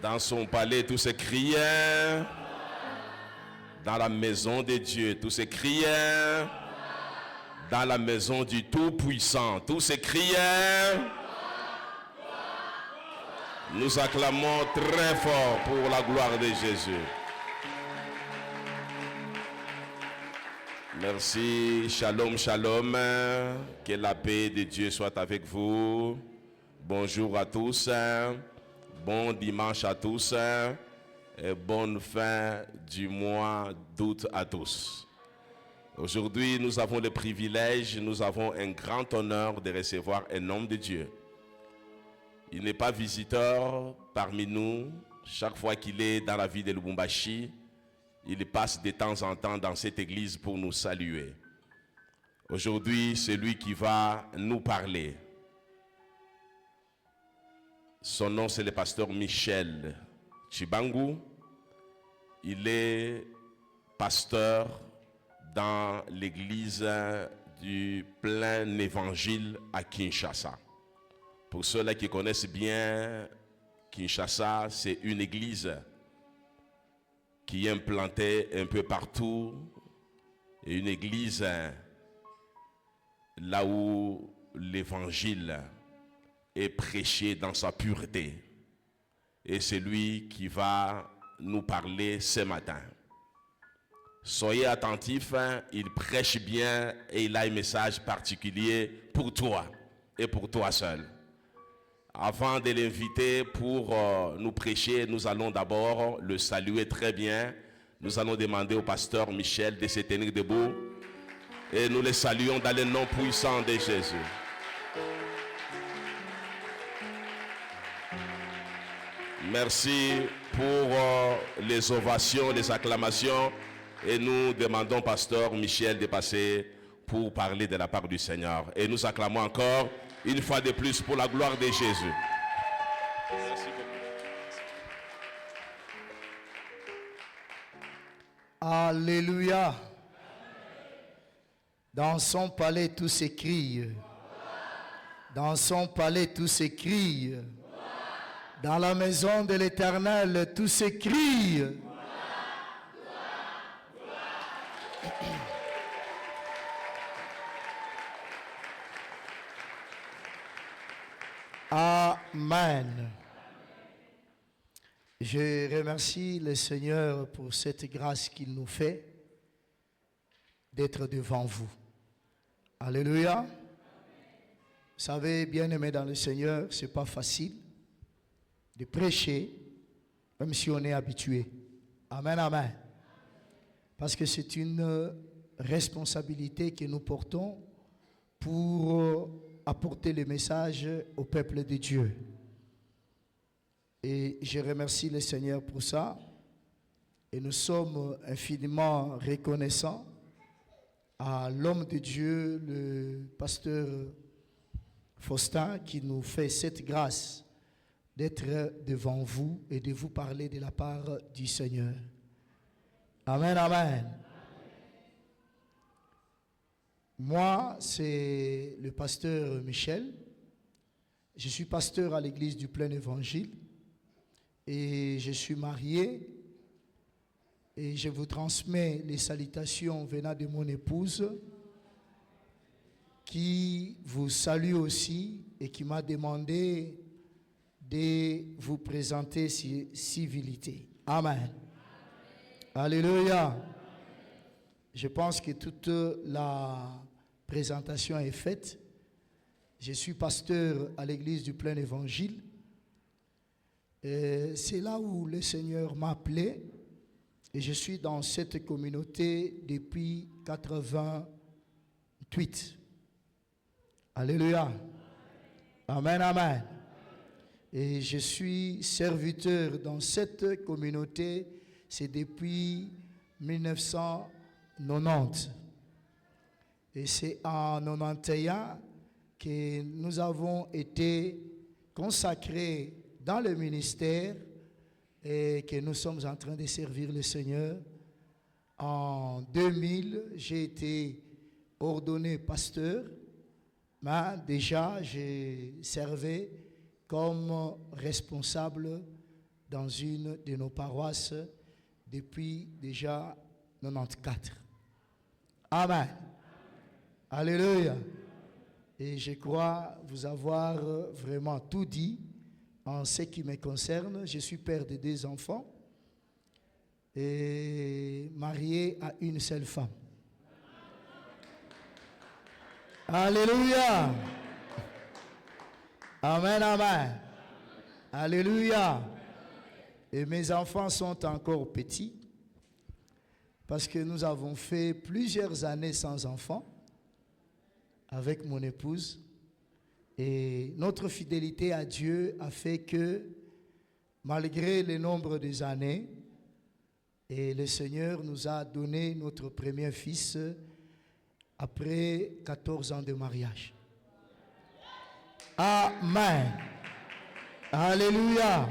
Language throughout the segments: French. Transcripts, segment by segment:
Dans son palais, tous ces crieurs. Dans la maison de Dieu, tous ces crieurs. Dans la maison du Tout-Puissant, tous ces crieurs. Nous acclamons très fort pour la gloire de Jésus. Merci, shalom, shalom. Que la paix de Dieu soit avec vous. Bonjour à tous. Bon dimanche à tous. Et bonne fin du mois d'août à tous. Aujourd'hui, nous avons le privilège, nous avons un grand honneur de recevoir un homme de Dieu. Il n'est pas visiteur parmi nous. Chaque fois qu'il est dans la ville de Lubumbashi, il passe de temps en temps dans cette église pour nous saluer. Aujourd'hui, c'est lui qui va nous parler. Son nom, c'est le pasteur Michel Chibangu. Il est pasteur dans l'église du Plein Évangile à Kinshasa. Pour ceux-là qui connaissent bien Kinshasa, c'est une église qui est implantée un peu partout. Et une église là où l'évangile est prêché dans sa pureté. Et c'est lui qui va nous parler ce matin. Soyez attentifs, il prêche bien et il a un message particulier pour toi et pour toi seul. Avant de l'inviter pour nous prêcher, nous allons d'abord le saluer très bien. Nous allons demander au pasteur Michel de se tenir debout et nous le saluons dans le nom puissant de Jésus. Merci pour les ovations, les acclamations. Et nous demandons, pasteur Michel, de passer pour parler de la part du Seigneur. Et nous acclamons encore, une fois de plus, pour la gloire de Jésus. Merci beaucoup. Alléluia. Dans son palais, tout s'écrie. Dans son palais, tout s'écrie. Dans la maison de l'Éternel, tout s'écrie. Amen. Je remercie le Seigneur pour cette grâce qu'il nous fait d'être devant vous. Alléluia. Vous savez, bien-aimés dans le Seigneur, ce n'est pas facile de prêcher, même si on est habitué. Amen, amen. Parce que c'est une responsabilité que nous portons pour apporter le message au peuple de Dieu. Et je remercie le Seigneur pour ça. Et nous sommes infiniment reconnaissants à l'homme de Dieu, le pasteur Faustin, qui nous fait cette grâce d'être devant vous et de vous parler de la part du Seigneur. Amen, amen. Moi, c'est le pasteur Michel. Je suis pasteur à l'église du Plein Évangile et je suis marié et je vous transmets les salutations venant de mon épouse qui vous salue aussi et qui m'a demandé de vous présenter civilité. Amen. Alléluia. Je pense que toute la présentation est faite. Je suis pasteur à l'église du Plein Évangile. C'est là où le Seigneur m'a appelé. Et je suis dans cette communauté depuis 88. Alléluia. Amen, amen. Et je suis serviteur dans cette communauté, c'est depuis 1990. Et c'est en 91 que nous avons été consacrés dans le ministère et que nous sommes en train de servir le Seigneur. En 2000, j'ai été ordonné pasteur, mais déjà, j'ai servi comme responsable dans une de nos paroisses depuis déjà 94. Amen. Alléluia. Et je crois vous avoir vraiment tout dit en ce qui me concerne. Je suis père de 2 enfants et marié à une seule femme. Alléluia. Amen, amen. Alléluia. Et mes enfants sont encore petits parce que nous avons fait plusieurs années sans enfants avec mon épouse. Et notre fidélité à Dieu a fait que, malgré le nombre des années, et le Seigneur nous a donné notre premier fils après 14 ans de mariage. Amen. Alléluia.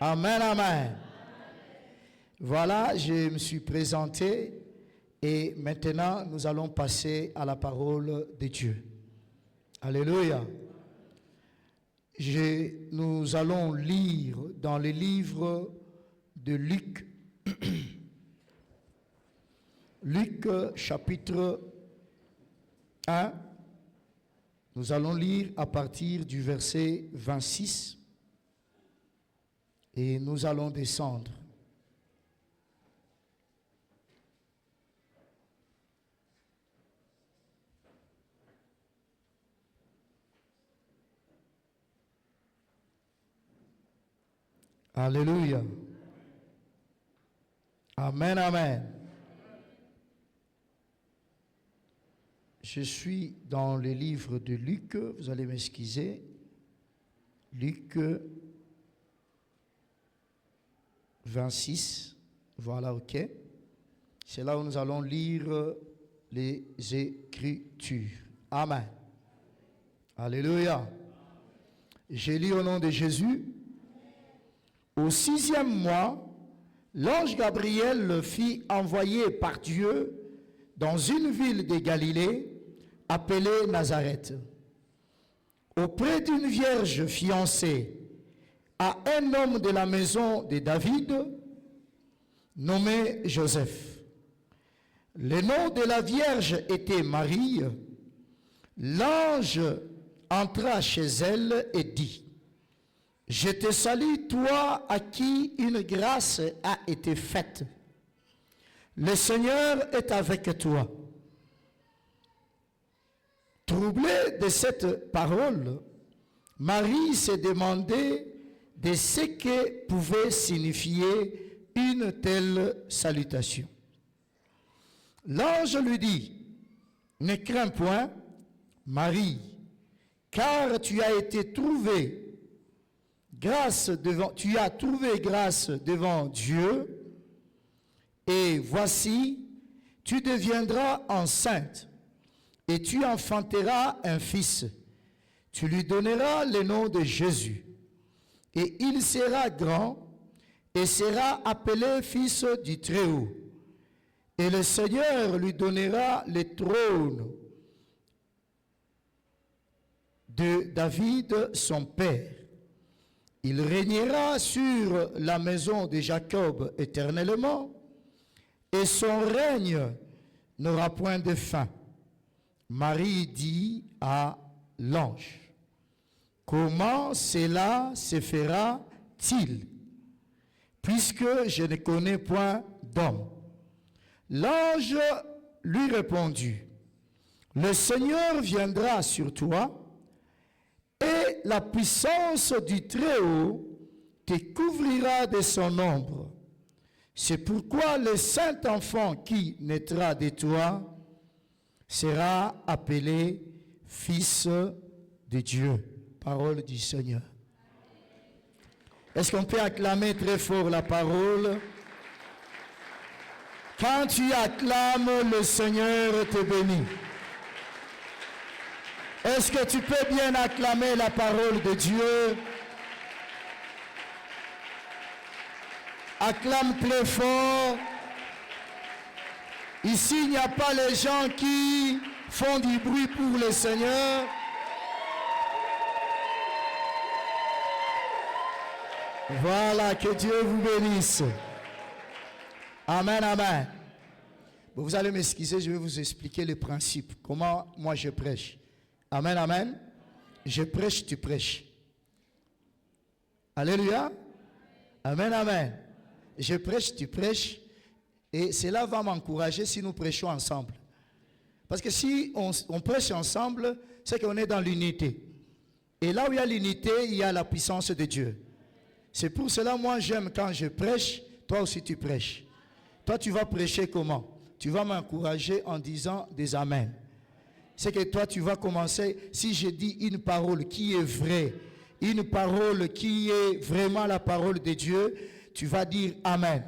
Amen, amen. Voilà, je me suis présenté et maintenant nous allons passer à la parole de Dieu. Alléluia. Nous allons lire dans le livre de Luc, Luc chapitre 1. Nous allons lire à partir du verset 26 et nous allons descendre. Alléluia. Amen, amen. Je suis dans le livre de Luc, vous allez m'excuser. Luc 26, voilà, ok. C'est là où nous allons lire les Écritures. Amen. Alléluia. Je lis au nom de Jésus. Au 6e mois, l'ange Gabriel le fit envoyer par Dieu dans une ville de Galilée appelée Nazareth, auprès d'une vierge fiancée à un homme de la maison de David, nommé Joseph. Le nom de la vierge était Marie. L'ange entra chez elle et dit: Je te salue, toi à qui une grâce a été faite. Le Seigneur est avec toi. Troublée de cette parole, Marie se demandait de ce que pouvait signifier une telle salutation. L'ange lui dit: Ne crains point, Marie, car tu as trouvé grâce devant Dieu, et voici, tu deviendras enceinte, et tu enfanteras un fils. Tu lui donneras le nom de Jésus, et il sera grand, et sera appelé fils du Très-Haut. Et le Seigneur lui donnera le trône de David, son père. Il régnera sur la maison de Jacob éternellement, et son règne n'aura point de fin. Marie dit à l'ange: Comment cela se fera-t-il, puisque je ne connais point d'homme? L'ange lui répondit: Le Seigneur viendra sur toi, et la puissance du Très-Haut te couvrira de son ombre. C'est pourquoi le saint enfant qui naîtra de toi sera appelé Fils de Dieu. Parole du Seigneur. Est-ce qu'on peut acclamer très fort la parole? Quand tu acclames, le Seigneur te bénit. Est-ce que tu peux bien acclamer la parole de Dieu? Acclame très fort. Ici, il n'y a pas les gens qui font du bruit pour le Seigneur. Voilà, que Dieu vous bénisse. Amen, amen. Bon, vous allez m'excuser, je vais vous expliquer le principe. Comment moi je prêche. Amen, amen. Je prêche, tu prêches. Alléluia. Amen, amen. Je prêche, tu prêches. Et cela va m'encourager si nous prêchons ensemble. Parce que si on prêche ensemble, c'est qu'on est dans l'unité. Et là où il y a l'unité, il y a la puissance de Dieu. C'est pour cela, moi, j'aime quand je prêche, toi aussi tu prêches. Toi, tu vas prêcher comment? Tu vas m'encourager en disant des amen. C'est que toi, tu vas commencer, si je dis une parole qui est vraie, une parole qui est vraiment la parole de Dieu, tu vas dire amen.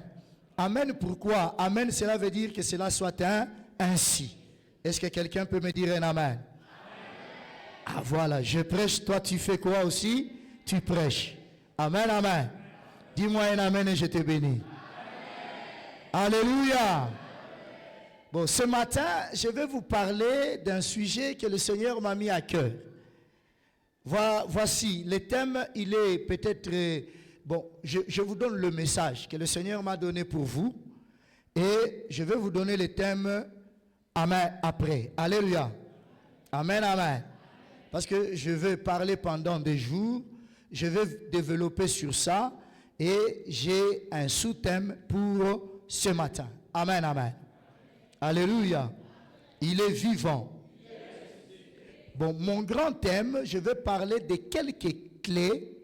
Amen, pourquoi? Amen, cela veut dire que cela soit ainsi. Est-ce que quelqu'un peut me dire un amen? Amen. Ah voilà, je prêche, toi tu fais quoi aussi? Tu prêches. Amen, amen. Dis-moi un amen et je te bénis. Amen. Alléluia. Bon, ce matin, je vais vous parler d'un sujet que le Seigneur m'a mis à cœur. Voici, le thème, il est peut-être... bon, je vous donne le message que le Seigneur m'a donné pour vous. Et je vais vous donner le thème amen après. Alléluia. Amen, amen. Parce que je vais parler pendant des jours. Je vais développer sur ça. Et j'ai un sous-thème pour ce matin. Amen, amen. Alléluia. Il est vivant. Bon, mon grand thème, je vais parler de quelques clés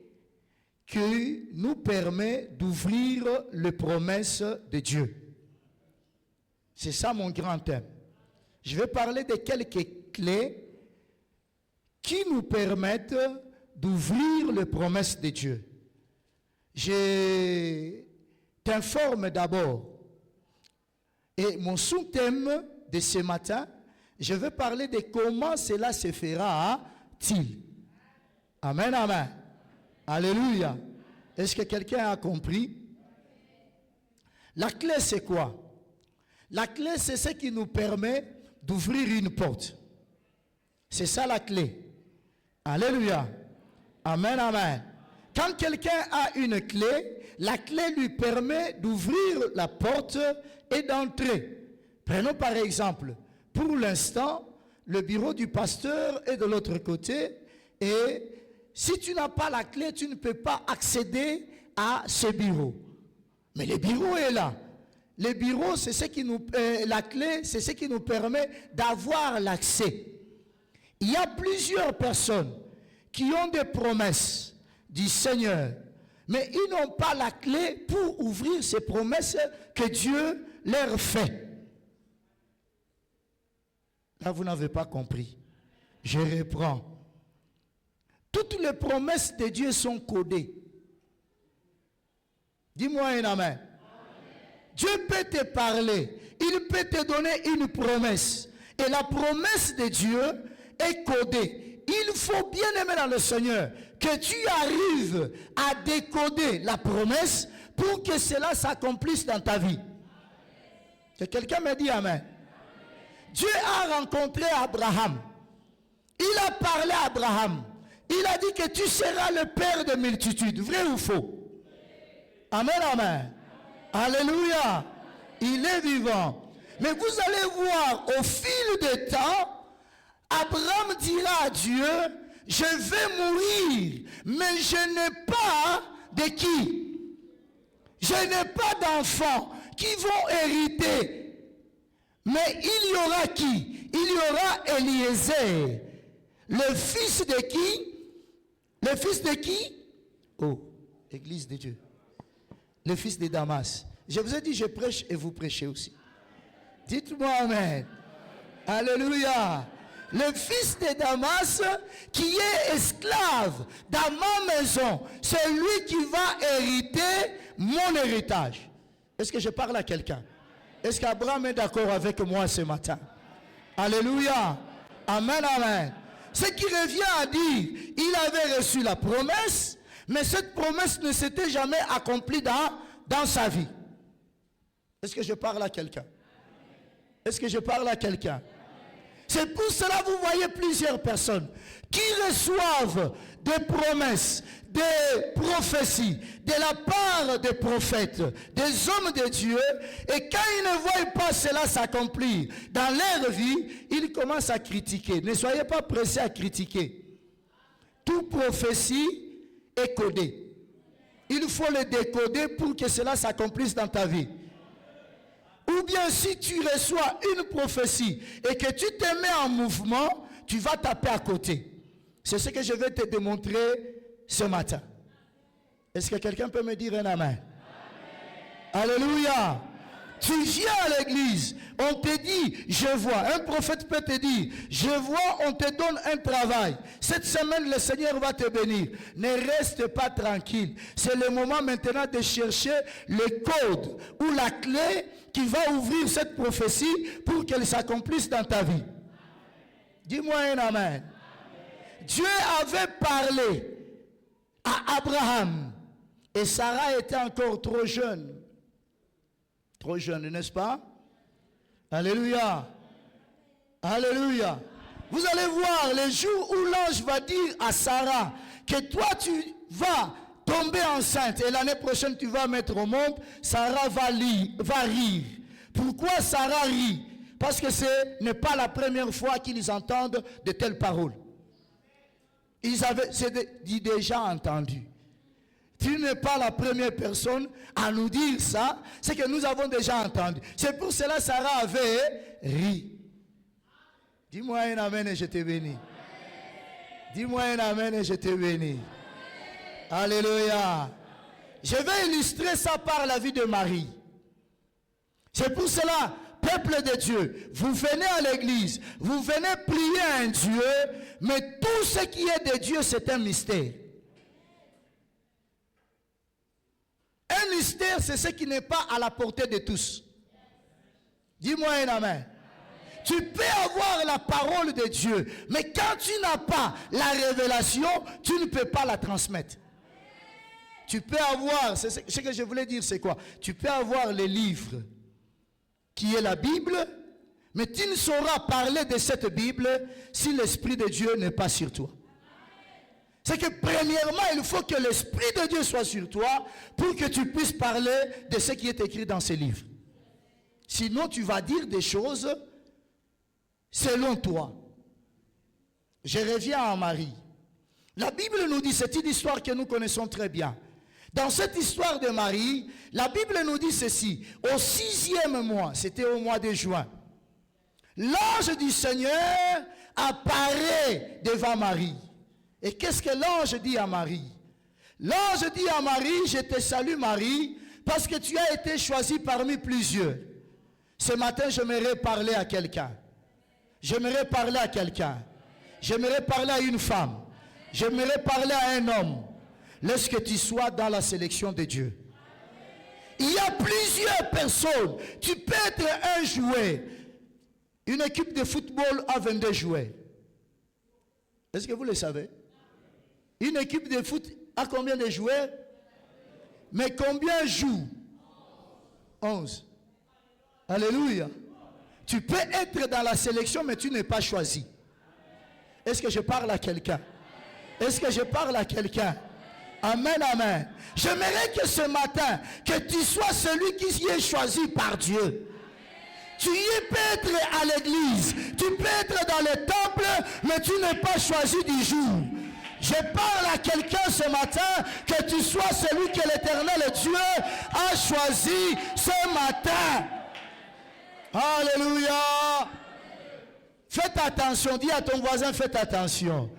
qui nous permettent d'ouvrir les promesses de Dieu. C'est ça mon grand thème. Je vais parler de quelques clés qui nous permettent d'ouvrir les promesses de Dieu. Je t'informe d'abord. Et mon sous-thème de ce matin, je vais parler de comment cela se fera-t-il. Amen, amen. Alléluia. Est-ce que quelqu'un a compris? La clé, c'est quoi? La clé, c'est ce qui nous permet d'ouvrir une porte. C'est ça la clé. Alléluia. Amen, amen. Quand quelqu'un a une clé, la clé lui permet d'ouvrir la porte et d'entrer. Prenons par exemple, pour l'instant, le bureau du pasteur est de l'autre côté et si tu n'as pas la clé, tu ne peux pas accéder à ce bureau. Mais le bureau est là. Le bureau, c'est ce qui nous, la clé, c'est ce qui nous permet d'avoir l'accès. Il y a plusieurs personnes qui ont des promesses du Seigneur, mais ils n'ont pas la clé pour ouvrir ces promesses que Dieu leur fait. Là, vous n'avez pas compris. Je reprends. Toutes les promesses de Dieu sont codées. Dis-moi un amen. Dieu peut te parler. Il peut te donner une promesse. Et la promesse de Dieu est codée. Il faut bien aimer dans le Seigneur que tu arrives à décoder la promesse pour que cela s'accomplisse dans ta vie. Que quelqu'un me dit amen. Dieu a rencontré Abraham. Il a parlé à Abraham. Il a dit que tu seras le père de multitudes. Vrai ou faux? Amen, amen. Alléluia. Il est vivant. Mais vous allez voir, au fil du temps, Abraham dira à Dieu, je vais mourir, mais je n'ai pas de qui? Je n'ai pas d'enfants qui vont hériter. Mais il y aura qui? Il y aura Eliezer. Le fils de qui? Le fils de qui? Oh, Église de Dieu. Le fils de Damas. Je vous ai dit, je prêche et vous prêchez aussi. Dites-moi amen. Alléluia. Le fils de Damas qui est esclave dans ma maison, c'est lui qui va hériter mon héritage. Est-ce que je parle à quelqu'un? Est-ce qu'Abraham est d'accord avec moi ce matin? Alléluia. Amen, amen. Ce qui revient à dire, il avait reçu la promesse, mais cette promesse ne s'était jamais accomplie dans sa vie. Est-ce que je parle à quelqu'un? Est-ce que je parle à quelqu'un? C'est pour cela que vous voyez plusieurs personnes qui reçoivent des promesses, des prophéties de la part des prophètes, des hommes de Dieu, et quand ils ne voient pas cela s'accomplir dans leur vie, ils commencent à critiquer. Ne soyez pas pressés à critiquer. Toute prophétie est codée. Il faut le décoder pour que cela s'accomplisse dans ta vie. Ou bien si tu reçois une prophétie et que tu te mets en mouvement, tu vas taper à côté. C'est ce que je vais te démontrer ce matin. Est-ce que quelqu'un peut me dire un amen? Alléluia. Tu viens à l'église, on te dit, je vois. Un prophète peut te dire, je vois, on te donne un travail. Cette semaine, le Seigneur va te bénir. Ne reste pas tranquille. C'est le moment maintenant de chercher le code ou la clé qui va ouvrir cette prophétie pour qu'elle s'accomplisse dans ta vie. Dis-moi un amen. Dieu avait parlé à Abraham et Sarah était encore trop jeune. Trop jeune, n'est-ce pas? Alléluia. Alléluia. Vous allez voir le jour où l'ange va dire à Sarah que toi tu vas tomber enceinte et l'année prochaine tu vas mettre au monde. Sarah va rire. Pourquoi Sarah rit? Parce que ce n'est pas la première fois qu'ils entendent de telles paroles. Ils avaient déjà entendu. Tu n'es pas la première personne à nous dire ça. C'est que nous avons déjà entendu. C'est pour cela que Sarah avait ri. Dis-moi un amen et je te bénis. Dis-moi un amen et je te bénis. Alléluia. Je vais illustrer ça par la vie de Marie. C'est pour cela, peuple de Dieu, vous venez à l'église, vous venez prier à un Dieu, mais tout ce qui est de Dieu, c'est un mystère. Un mystère, c'est ce qui n'est pas à la portée de tous. Dis-moi un amen. Tu peux avoir la parole de Dieu, mais quand tu n'as pas la révélation, tu ne peux pas la transmettre. Tu peux avoir, ce que je voulais dire, c'est quoi? Tu peux avoir les livres qui est la Bible, mais tu ne sauras parler de cette Bible si l'Esprit de Dieu n'est pas sur toi. C'est que premièrement, il faut que l'Esprit de Dieu soit sur toi pour que tu puisses parler de ce qui est écrit dans ces livres. Sinon, tu vas dire des choses selon toi. Je reviens à Marie. La Bible nous dit, c'est une histoire que nous connaissons très bien. Dans cette histoire de Marie, la Bible nous dit ceci. Au 6e mois, c'était au mois de juin, l'ange du Seigneur apparaît devant Marie. Et qu'est-ce que l'ange dit à Marie? L'ange dit à Marie, je te salue Marie, parce que tu as été choisie parmi plusieurs. Ce matin, j'aimerais parler à quelqu'un. J'aimerais parler à quelqu'un. J'aimerais parler à une femme. J'aimerais parler à un homme. Lorsque tu sois dans la sélection de Dieu. Il y a plusieurs personnes. Tu peux être un jouet. Une équipe de football a 22 jouets. Est-ce que vous le savez? Une équipe de foot a combien de joueurs? Mais combien jouent? 11. Alléluia. Tu peux être dans la sélection, mais tu n'es pas choisi. Est-ce que je parle à quelqu'un? Est-ce que je parle à quelqu'un? Amen, amen. J'aimerais que ce matin, que tu sois celui qui est choisi par Dieu. Tu y peux être à l'église, tu peux être dans le temple, mais tu n'es pas choisi du jour. Je parle à quelqu'un ce matin, que tu sois celui que l'Éternel Dieu a choisi ce matin. Alléluia. Faites attention, dis à ton voisin, faites attention.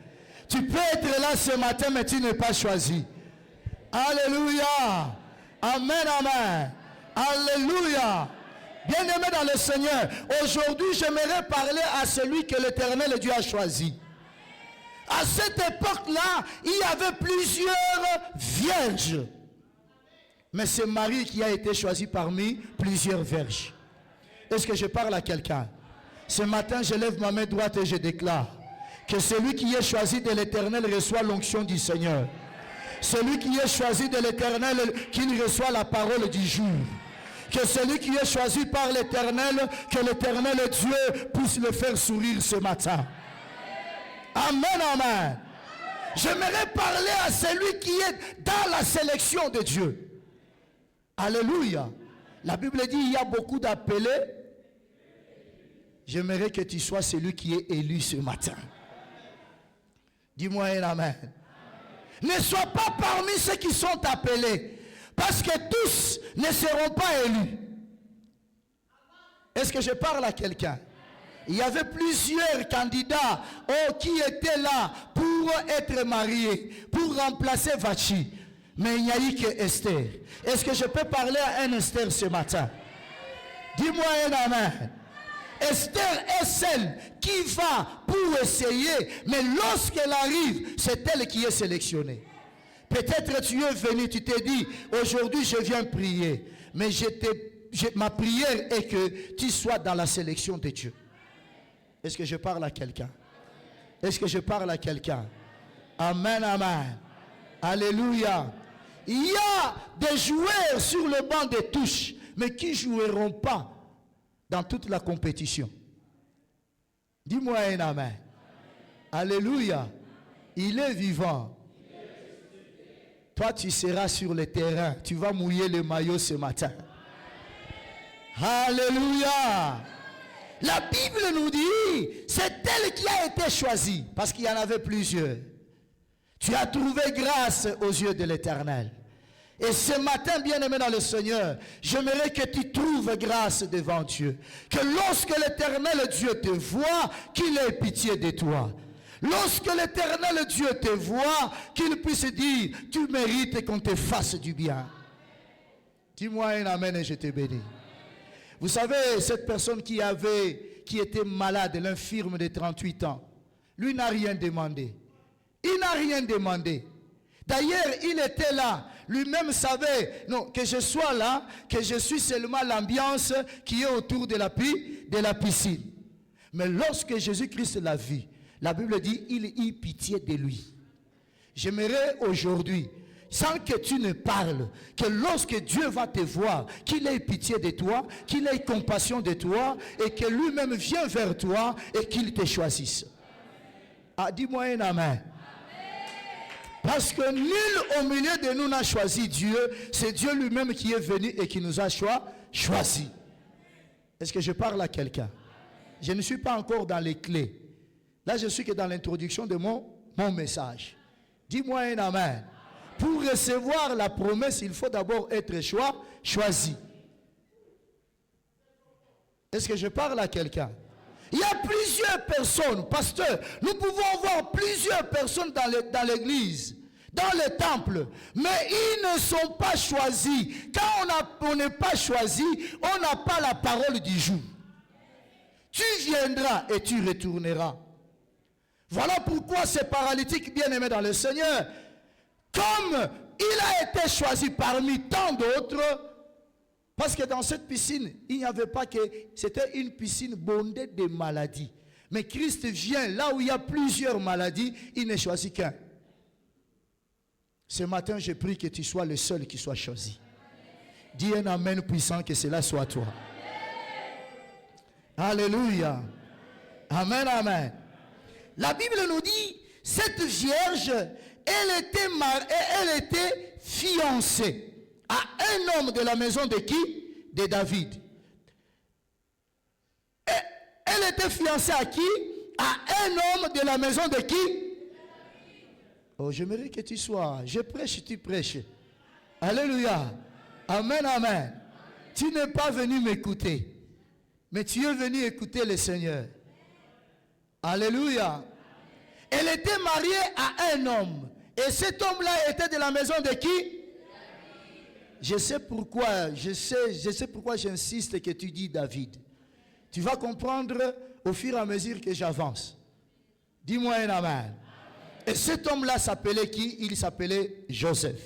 Tu peux être là ce matin, mais tu n'es pas choisi. Alléluia. Amen, amen. Alléluia. Bien-aimé dans le Seigneur, aujourd'hui, j'aimerais parler à celui que l'Éternel Dieu a choisi. À cette époque-là, il y avait plusieurs vierges. Mais c'est Marie qui a été choisie parmi plusieurs vierges. Est-ce que je parle à quelqu'un? Ce matin, je lève ma main droite et je déclare que celui qui est choisi de l'Éternel reçoit l'onction du Seigneur. Celui qui est choisi de l'Éternel, qu'il reçoit la parole du jour. Que celui qui est choisi par l'Éternel, que l'Éternel Dieu puisse le faire sourire ce matin. Amen, amen. J'aimerais parler à celui qui est dans la sélection de Dieu. Alléluia. La Bible dit il y a beaucoup d'appelés. J'aimerais que tu sois celui qui est élu ce matin. Dis-moi un amen. Ne sois pas parmi ceux qui sont appelés. Parce que tous ne seront pas élus. Est-ce que je parle à quelqu'un? Il y avait plusieurs candidats qui étaient là pour être mariés, pour remplacer Vachi. Mais il n'y a eu que Esther. Est-ce que je peux parler à un Esther ce matin? Dis-moi un amen. Esther est celle qui va pour essayer, mais lorsqu'elle arrive, c'est elle qui est sélectionnée. Peut-être tu es venu, tu t'es dit, aujourd'hui je viens prier, mais ma prière est que tu sois dans la sélection de Dieu. Est-ce que je parle à quelqu'un? Est-ce que je parle à quelqu'un? Amen, amen. Alléluia. Il y a des joueurs sur le banc des touches, mais qui ne joueront pas dans toute la compétition. Dis-moi un amen. Alléluia. Il est vivant. Toi, tu seras sur le terrain. Tu vas mouiller le maillot ce matin. Alléluia. La Bible nous dit, c'est elle qui a été choisie, parce qu'il y en avait plusieurs. Tu as trouvé grâce aux yeux de l'Éternel. Et ce matin, bien-aimé dans le Seigneur, j'aimerais que tu trouves grâce devant Dieu. Que lorsque l'Éternel Dieu te voit, qu'il ait pitié de toi. Lorsque l'Éternel Dieu te voit, qu'il puisse dire, tu mérites qu'on te fasse du bien. Dis-moi un amen et je te bénis. Vous savez, cette personne qui était malade, l'infirme de 38 ans, lui n'a rien demandé. Il n'a rien demandé. D'ailleurs, il était là. Lui-même savait, non, que je sois là, que je suis seulement l'ambiance qui est autour de la piscine. Mais lorsque Jésus-Christ l'a vu, la Bible dit, il eut pitié de lui. J'aimerais aujourd'hui, sans que tu ne parles, que lorsque Dieu va te voir, qu'il ait pitié de toi, qu'il ait compassion de toi, et que lui-même vienne vers toi et qu'il te choisisse. Ah, dis-moi un amen. Parce que nul au milieu de nous n'a choisi Dieu, c'est Dieu lui-même qui est venu et qui nous a choisis. Est-ce que je parle à quelqu'un? Je ne suis pas encore dans les clés. Là, je suis que dans l'introduction de mon message. Dis-moi un amen. Pour recevoir la promesse, il faut d'abord être choisi. Est-ce que je parle à quelqu'un? Il y a plusieurs personnes, pasteur, nous pouvons voir plusieurs personnes dans l'église, dans le temple, mais ils ne sont pas choisis. Quand on n'est pas choisi, on n'a pas la parole du jour. Tu viendras et tu retourneras. Voilà pourquoi ces paralytiques bien-aimés dans le Seigneur, comme il a été choisi parmi tant d'autres, parce que dans cette piscine, il n'y avait pas que... C'était une piscine bondée de maladies. Mais Christ vient là où il y a plusieurs maladies, il ne choisit qu'un. Ce matin, je prie que tu sois le seul qui soit choisi. Dis un amen puissant, que cela soit toi. Alléluia. Amen, amen. La Bible nous dit, cette vierge, elle était fiancée à un homme de la maison de qui? De David. Et elle était fiancée à qui? À un homme de la maison de qui? Oh, j'aimerais que tu sois. Je prêche, tu prêches. Alléluia. Amen, amen. Tu n'es pas venu m'écouter, mais tu es venu écouter le Seigneur. Alléluia. Elle était mariée à un homme. Et cet homme-là était de la maison de qui? Je sais pourquoi j'insiste que tu dis David. Tu vas comprendre au fur et à mesure que j'avance. Dis-moi un amen. Et cet homme-là s'appelait qui? Il s'appelait Joseph.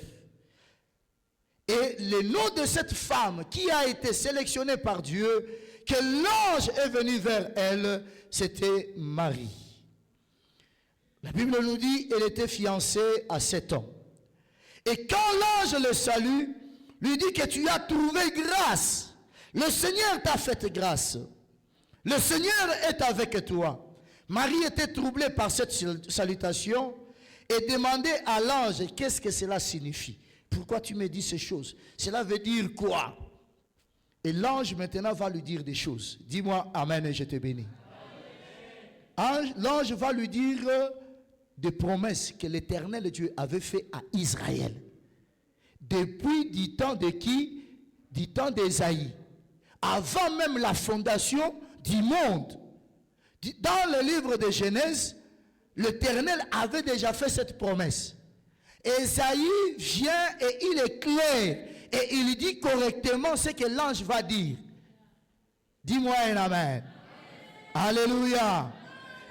Et le nom de cette femme qui a été sélectionnée par Dieu, que l'ange est venu vers elle, c'était Marie. La Bible nous dit qu'elle était fiancée à cet homme. Et quand l'ange le salue, lui dit que tu as trouvé grâce Le Seigneur t'a fait grâce. Le Seigneur est avec toi. Marie était troublée par cette salutation et demandait à l'ange, qu'est-ce que cela signifie? Pourquoi tu me dis ces choses? Cela veut dire quoi? Et l'ange maintenant va lui dire des choses. Dis-moi amen et je te bénis. L'ange va lui dire des promesses que l'Éternel Dieu avait fait à Israël. Depuis du temps de qui? Du temps d'Ésaïe. Avant même la fondation du monde. Dans le livre de Genèse, l'Éternel avait déjà fait cette promesse. Ésaïe vient et il est clair. Et il dit correctement ce que l'ange va dire. Dis-moi un amen. Alléluia.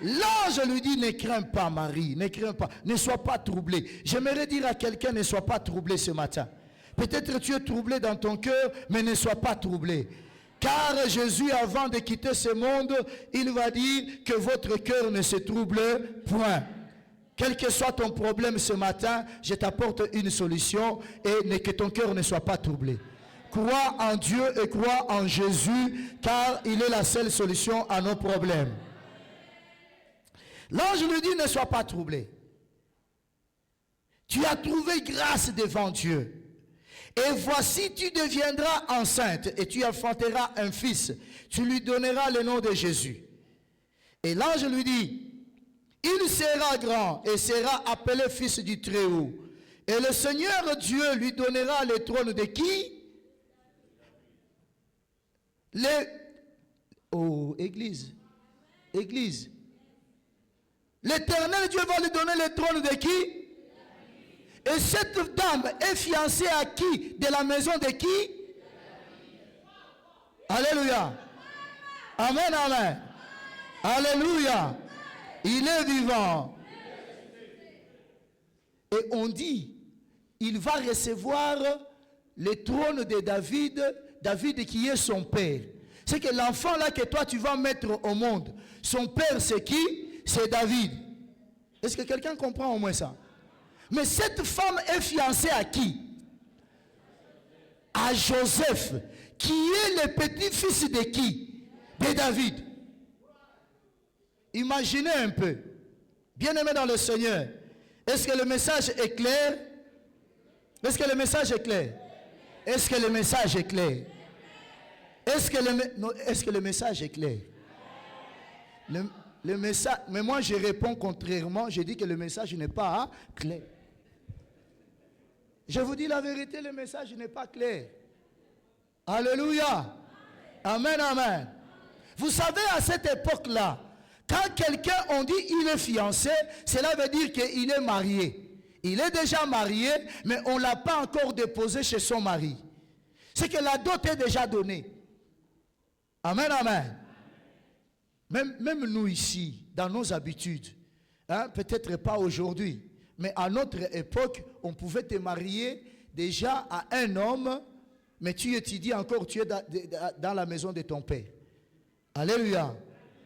L'ange lui dit, ne crains pas Marie, ne crains pas, ne sois pas troublé. J'aimerais dire à quelqu'un, ne sois pas troublé ce matin. Peut-être tu es troublé dans ton cœur, mais ne sois pas troublé. Car Jésus, avant de quitter ce monde, il va dire que votre cœur ne se trouble point. Quel que soit ton problème ce matin, je t'apporte une solution et que ton cœur ne soit pas troublé. Crois en Dieu et crois en Jésus, car il est la seule solution à nos problèmes. L'ange lui dit, ne sois pas troublé. Tu as trouvé grâce devant Dieu. Et voici, tu deviendras enceinte et tu enfanteras un fils. Tu lui donneras le nom de Jésus. Et l'ange lui dit, il sera grand et sera appelé fils du Très-Haut. Et le Seigneur Dieu lui donnera le trône de qui? Oh, Église. Église. L'Éternel Dieu va lui donner le trône de qui? Et cette dame est fiancée à qui? De la maison de qui? Alléluia. Amen, amen. Alléluia. Il est vivant. Et on dit, il va recevoir le trône de David, David qui est son père. C'est que l'enfant là que toi tu vas mettre au monde, son père c'est qui? C'est David. Est-ce que quelqu'un comprend au moins ça? Mais cette femme est fiancée à qui? À Joseph, qui est le petit-fils de qui? De David. Imaginez un peu. Bien-aimé dans le Seigneur, est-ce que le message est clair? Est-ce que le message est clair? Est-ce que le message est clair? Est-ce que le message est clair? Le message, mais moi je réponds contrairement, je dis que le message n'est pas clair. Je vous dis la vérité, le message n'est pas clair. Alléluia. Amen, amen. Vous savez, à cette époque-là, quand quelqu'un, on dit il est fiancé, cela veut dire qu'il est marié. Il est déjà marié, mais on ne l'a pas encore déposé chez son mari. C'est que la dot est déjà donnée. Amen, amen. Même nous ici, dans nos habitudes, hein, peut-être pas aujourd'hui, mais à notre époque, on pouvait te marier déjà à un homme, mais tu étudies encore, tu es dans la maison de ton père. Alléluia.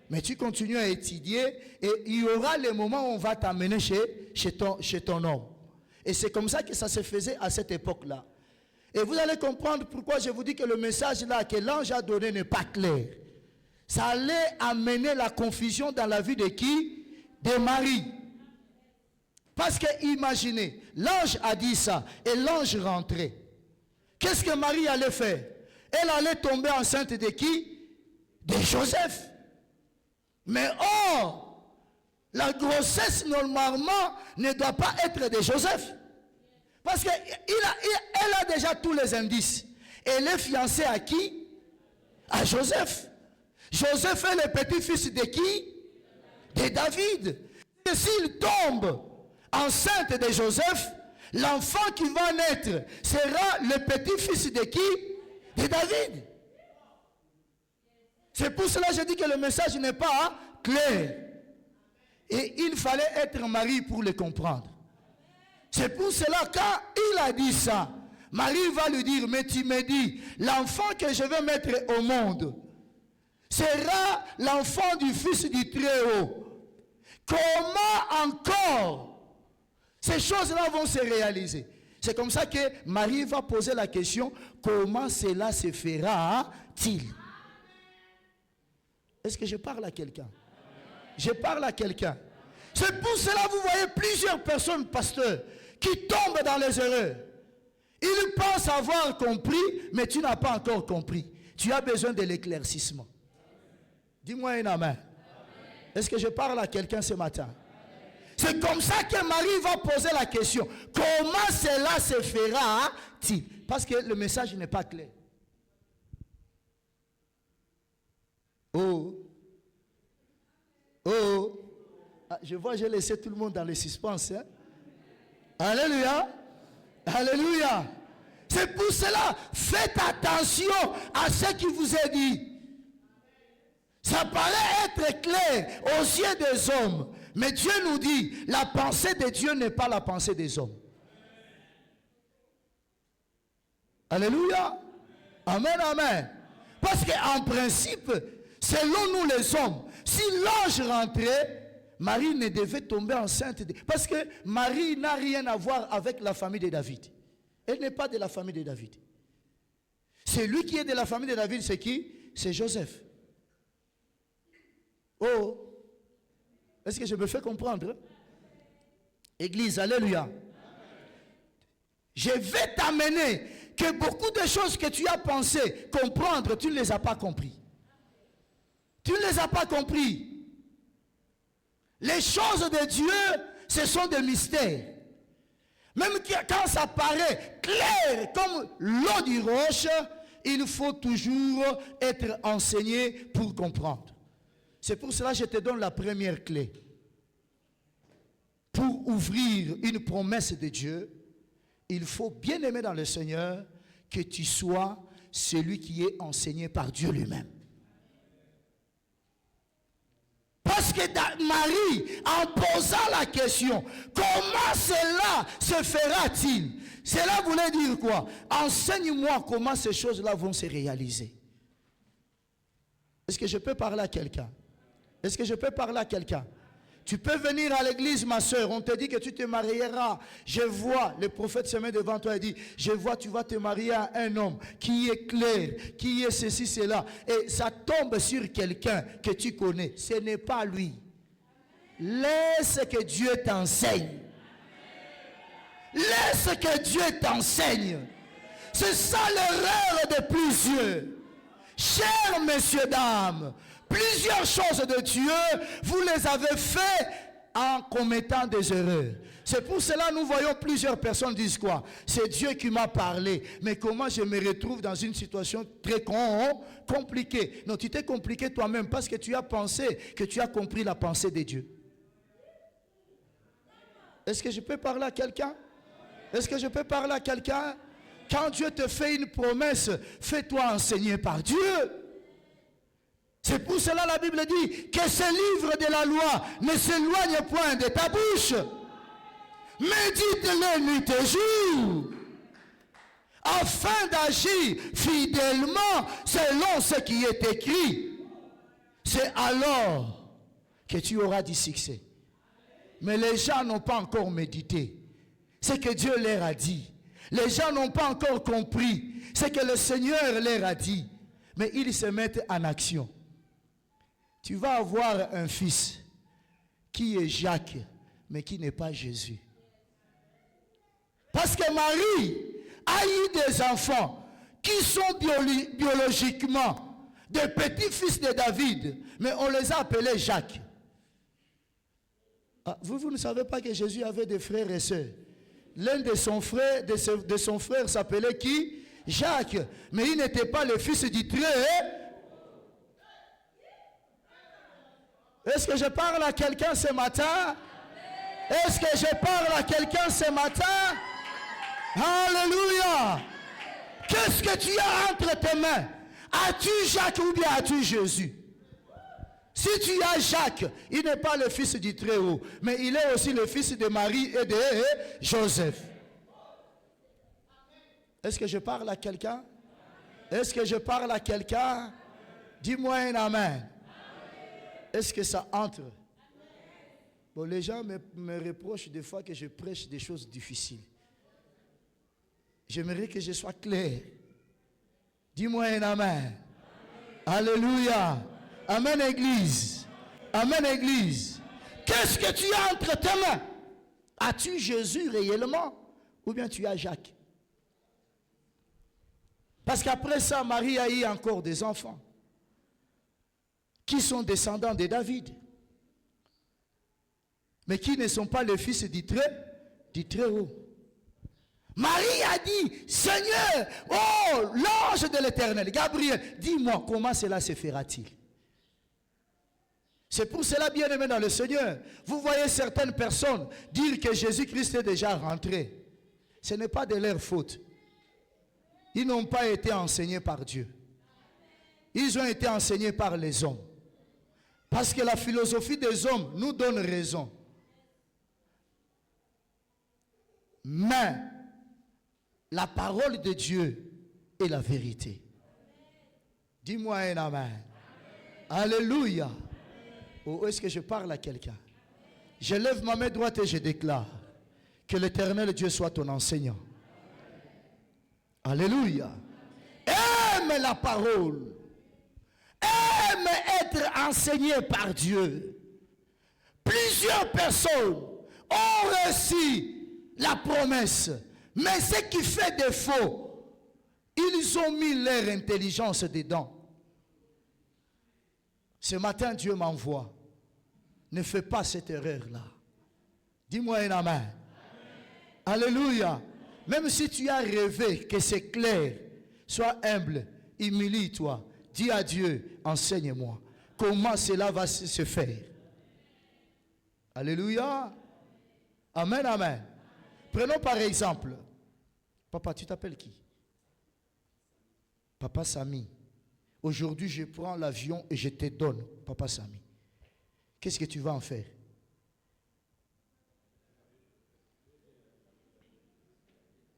Mais tu continues à étudier et il y aura le moment où on va t'amener chez ton homme. Et c'est comme ça que ça se faisait à cette époque-là. Et vous allez comprendre pourquoi je vous dis que le message là que l'ange a donné n'est pas clair. Ça allait amener la confusion dans la vie de qui? De Marie. Parce que imaginez, l'ange a dit ça et l'ange rentrait. Qu'est-ce que Marie allait faire? Elle allait tomber enceinte de qui? De Joseph. Mais or, la grossesse normalement ne doit pas être de Joseph. Parce qu'elle a déjà tous les indices. Elle est fiancée à qui? À Joseph. Joseph est le petit-fils de qui? De David. Et s'il tombe enceinte de Joseph, l'enfant qui va naître sera le petit-fils de qui? De David. C'est pour cela que je dis que le message n'est pas clair. Et il fallait être Marie pour le comprendre. C'est pour cela quand il a dit ça, Marie va lui dire, mais tu me dis, l'enfant que je vais mettre au monde sera l'enfant du Fils du Très-Haut. Comment encore ces choses-là vont se réaliser? C'est comme ça que Marie va poser la question, comment cela se fera-t-il? Est-ce que je parle à quelqu'un? Je parle à quelqu'un. C'est pour cela que vous voyez plusieurs personnes, pasteurs, qui tombent dans les erreurs. Ils pensent avoir compris, mais tu n'as pas encore compris. Tu as besoin de l'éclaircissement. Dis-moi un amen. Est-ce que je parle à quelqu'un ce matin? C'est comme ça que Marie va poser la question. Comment cela se fera-t-il? Parce que le message n'est pas clair. Oh. Oh. Ah, je vois, j'ai laissé tout le monde dans le suspense. Hein? Alléluia. Alléluia. C'est pour cela, faites attention à ce qui vous est dit. Ça paraît être clair aux yeux des hommes. Mais Dieu nous dit, la pensée de Dieu n'est pas la pensée des hommes. Alléluia. Amen, amen. Parce qu'en principe, selon nous les hommes, si l'ange rentrait, Marie ne devait tomber enceinte. Parce que Marie n'a rien à voir avec la famille de David. Elle n'est pas de la famille de David. Celui qui est de la famille de David, c'est qui? C'est Joseph. Oh. Est-ce que je me fais comprendre? Église, alléluia. Je vais t'amener que beaucoup de choses que tu as pensé comprendre, tu ne les as pas compris. Tu ne les as pas compris. Les choses de Dieu, ce sont des mystères. Même quand ça paraît clair comme l'eau du roche, il faut toujours être enseigné pour comprendre. C'est pour cela que je te donne la première clé. Pour ouvrir une promesse de Dieu, il faut bien aimer dans le Seigneur que tu sois celui qui est enseigné par Dieu lui-même. Parce que Marie, en posant la question, comment cela se fera-t-il? Cela voulait dire quoi? Enseigne-moi comment ces choses-là vont se réaliser. Est-ce que je peux parler à quelqu'un? Est-ce que je peux parler à quelqu'un? Tu peux venir à l'église, ma soeur, on te dit que tu te marieras. Je vois, le prophète se met devant toi et dit, je vois, tu vas te marier à un homme qui est clair, qui est ceci, cela. Et ça tombe sur quelqu'un que tu connais. Ce n'est pas lui. Laisse que Dieu t'enseigne. Laisse que Dieu t'enseigne. C'est ça l'erreur de plusieurs. Chers messieurs, dames, plusieurs choses de Dieu, vous les avez faites en commettant des erreurs. C'est pour cela que nous voyons plusieurs personnes disent quoi? C'est Dieu qui m'a parlé. Mais comment je me retrouve dans une situation très compliquée? Non, tu t'es compliqué toi-même parce que tu as pensé que tu as compris la pensée de Dieu. Est-ce que je peux parler à quelqu'un? Est-ce que je peux parler à quelqu'un? Quand Dieu te fait une promesse, fais-toi enseigner par Dieu. C'est pour cela la Bible dit que ce livre de la loi ne s'éloigne point de ta bouche. Médite-le nuit et jour, afin d'agir fidèlement selon ce qui est écrit. C'est alors que tu auras du succès. Mais les gens n'ont pas encore médité ce que Dieu leur a dit. Les gens n'ont pas encore compris ce que le Seigneur leur a dit. Mais ils se mettent en action. Tu vas avoir un fils qui est Jacques, mais qui n'est pas Jésus. Parce que Marie a eu des enfants qui sont biologiquement des petits-fils de David, mais on les a appelés Jacques. Ah, vous ne savez pas que Jésus avait des frères et sœurs. L'un de son frère s'appelait qui? Jacques. Mais il n'était pas le fils du très. Est-ce que je parle à quelqu'un ce matin? Est-ce que je parle à quelqu'un ce matin? Alléluia! Qu'est-ce que tu as entre tes mains? As-tu Jacques ou bien as-tu Jésus? Si tu as Jacques, il n'est pas le fils du Très-Haut, mais il est aussi le fils de Marie et de Joseph. Est-ce que je parle à quelqu'un? Est-ce que je parle à quelqu'un? Dis-moi un amen. Est-ce que ça entre? Bon, les gens me reprochent des fois que je prêche des choses difficiles. J'aimerais que je sois clair. Dis-moi un amen. Alléluia. Amen, Église. Amen, Église. Qu'est-ce que tu as entre tes mains? As-tu Jésus réellement? Ou bien tu as Jacques? Parce qu'après ça, Marie a eu encore des enfants qui sont descendants de David, mais qui ne sont pas les fils du Très-Haut. Marie a dit, Seigneur, oh, l'ange de l'Éternel, Gabriel, dis-moi comment cela se fera-t-il? C'est pour cela, bien-aimés dans le Seigneur, vous voyez certaines personnes dire que Jésus-Christ est déjà rentré. Ce n'est pas de leur faute. Ils n'ont pas été enseignés par Dieu. Ils ont été enseignés par les hommes. Parce que la philosophie des hommes nous donne raison. Mais la parole de Dieu est la vérité. Dis-moi un amen. Alléluia. Ou est-ce que je parle à quelqu'un? Je lève ma main droite et je déclare que l'Éternel Dieu soit ton enseignant. Alléluia. Aime la parole. Aime être enseigné par Dieu. Plusieurs personnes ont reçu la promesse. Mais ce qui fait défaut, ils ont mis leur intelligence dedans. Ce matin, Dieu m'envoie. Ne fais pas cette erreur-là. Dis-moi un amen. Amen. Alléluia. Même si tu as rêvé que c'est clair, sois humble, humilie-toi. Dis à Dieu, enseigne-moi. Comment cela va se faire? Alléluia. Amen, amen. Prenons par exemple, papa, tu t'appelles qui? Papa Sami. Aujourd'hui, je prends l'avion et je te donne, papa Sami. Qu'est-ce que tu vas en faire?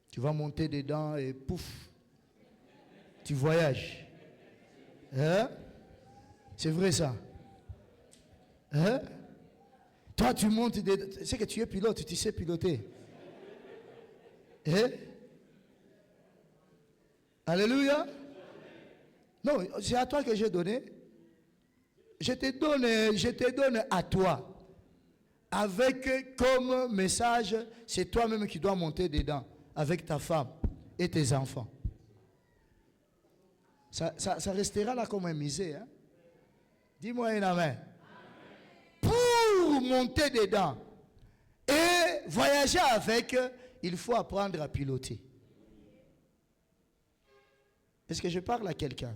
Tu vas monter dedans et pouf, tu voyages. Hein? C'est vrai ça? Hein? Toi, tu montes dedans. C'est que tu es pilote, tu sais piloter. Hein? Alléluia. Non, c'est à toi que j'ai donné. Je te donne à toi. Avec comme message, c'est toi-même qui dois monter dedans. Avec ta femme et tes enfants. Ça restera là comme un musée. Hein? Dis-moi un amen. Pour monter dedans et voyager avec, il faut apprendre à piloter. Est-ce que je parle à quelqu'un?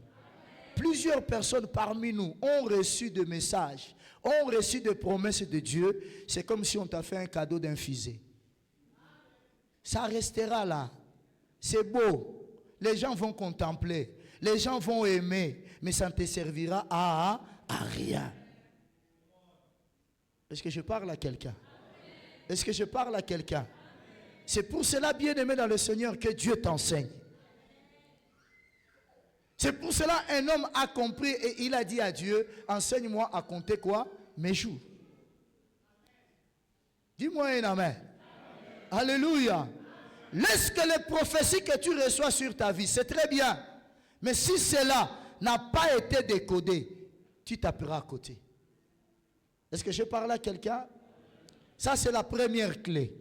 Plusieurs personnes parmi nous ont reçu des messages, ont reçu des promesses de Dieu. C'est comme si on t'a fait un cadeau d'un fusil. Ça restera là. C'est beau. Les gens vont contempler. Les gens vont aimer. Mais ça ne te servira à rien. Est-ce que je parle à quelqu'un? Est-ce que je parle à quelqu'un? C'est pour cela, bien-aimé dans le Seigneur, que Dieu t'enseigne. C'est pour cela un homme a compris et il a dit à Dieu, enseigne-moi à compter quoi? Mes jours. Dis-moi un amen. Alléluia. Laisse que les prophéties que tu reçois sur ta vie, c'est très bien. Mais si cela n'a pas été décodé, tu taperas à côté. Est-ce que je parle à quelqu'un? Ça, c'est la première clé.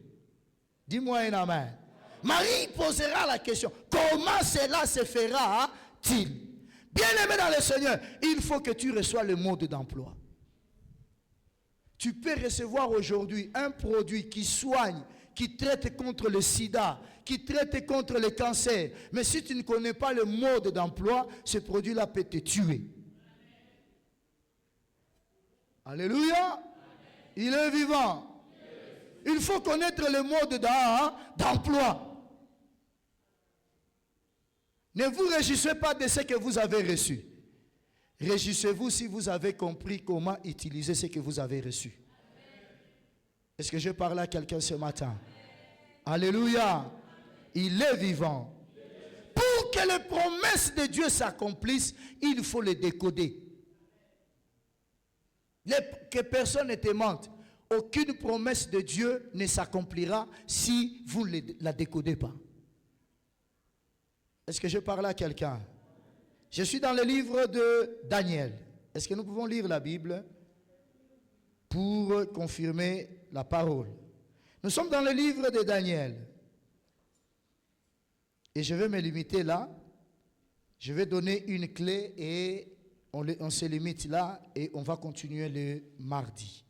Dis-moi un amen. Marie posera la question, comment cela se fera-t-il? Bien-aimé dans le Seigneur, il faut que tu reçoives le mode d'emploi. Tu peux recevoir aujourd'hui un produit qui soigne, qui traite contre le sida, qui traite contre le cancer. Mais si tu ne connais pas le mode d'emploi, ce produit-là peut te tuer. Alléluia. Il est vivant. Il faut connaître le mode d'emploi. Ne vous réjouissez pas de ce que vous avez reçu. Réjouissez-vous si vous avez compris comment utiliser ce que vous avez reçu. Est-ce que je parle à quelqu'un ce matin? Alléluia. Il est vivant. Pour que les promesses de Dieu s'accomplissent, il faut les décoder. Que personne ne te mente. Aucune promesse de Dieu ne s'accomplira si vous ne la décodez pas. Est-ce que je parle à quelqu'un? Je suis dans le livre de Daniel. Est-ce que nous pouvons lire la Bible pour confirmer la parole? Nous sommes dans le livre de Daniel. Et je vais me limiter là. Je vais donner une clé et on se limite là et on va continuer le mardi.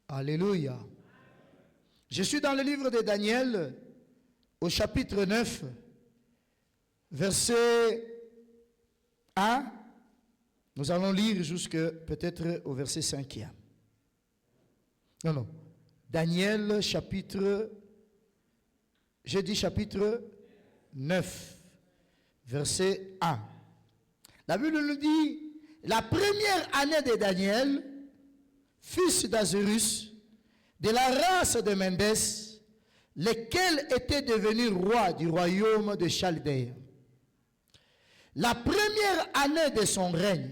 Alléluia. Je suis dans le livre de Daniel au chapitre 9, verset 1. Nous allons lire jusque peut-être au verset 5e. Non. Daniel chapitre 9, verset 1. La Bible nous dit, la première année de Daniel, fils d'Azurus, de la race de Mendès, lequel était devenu roi du royaume de Chaldée. La première année de son règne,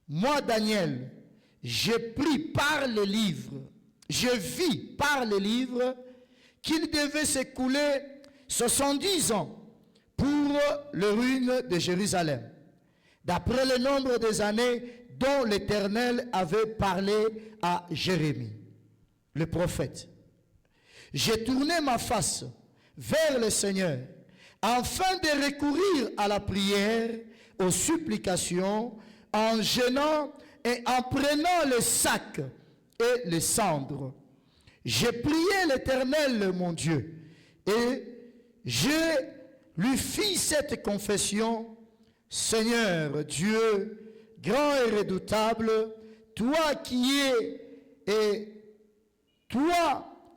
moi Daniel, je vis par le livre qu'il devait s'écouler 70 ans pour le ruine de Jérusalem, d'après le nombre des années dont l'Éternel avait parlé à Jérémie, le prophète. J'ai tourné ma face vers le Seigneur, afin de recourir à la prière, aux supplications, en jeûnant et en prenant le sac et les cendres. J'ai prié l'Éternel, mon Dieu, et je lui fis cette confession: Seigneur Dieu, grand et redoutable, toi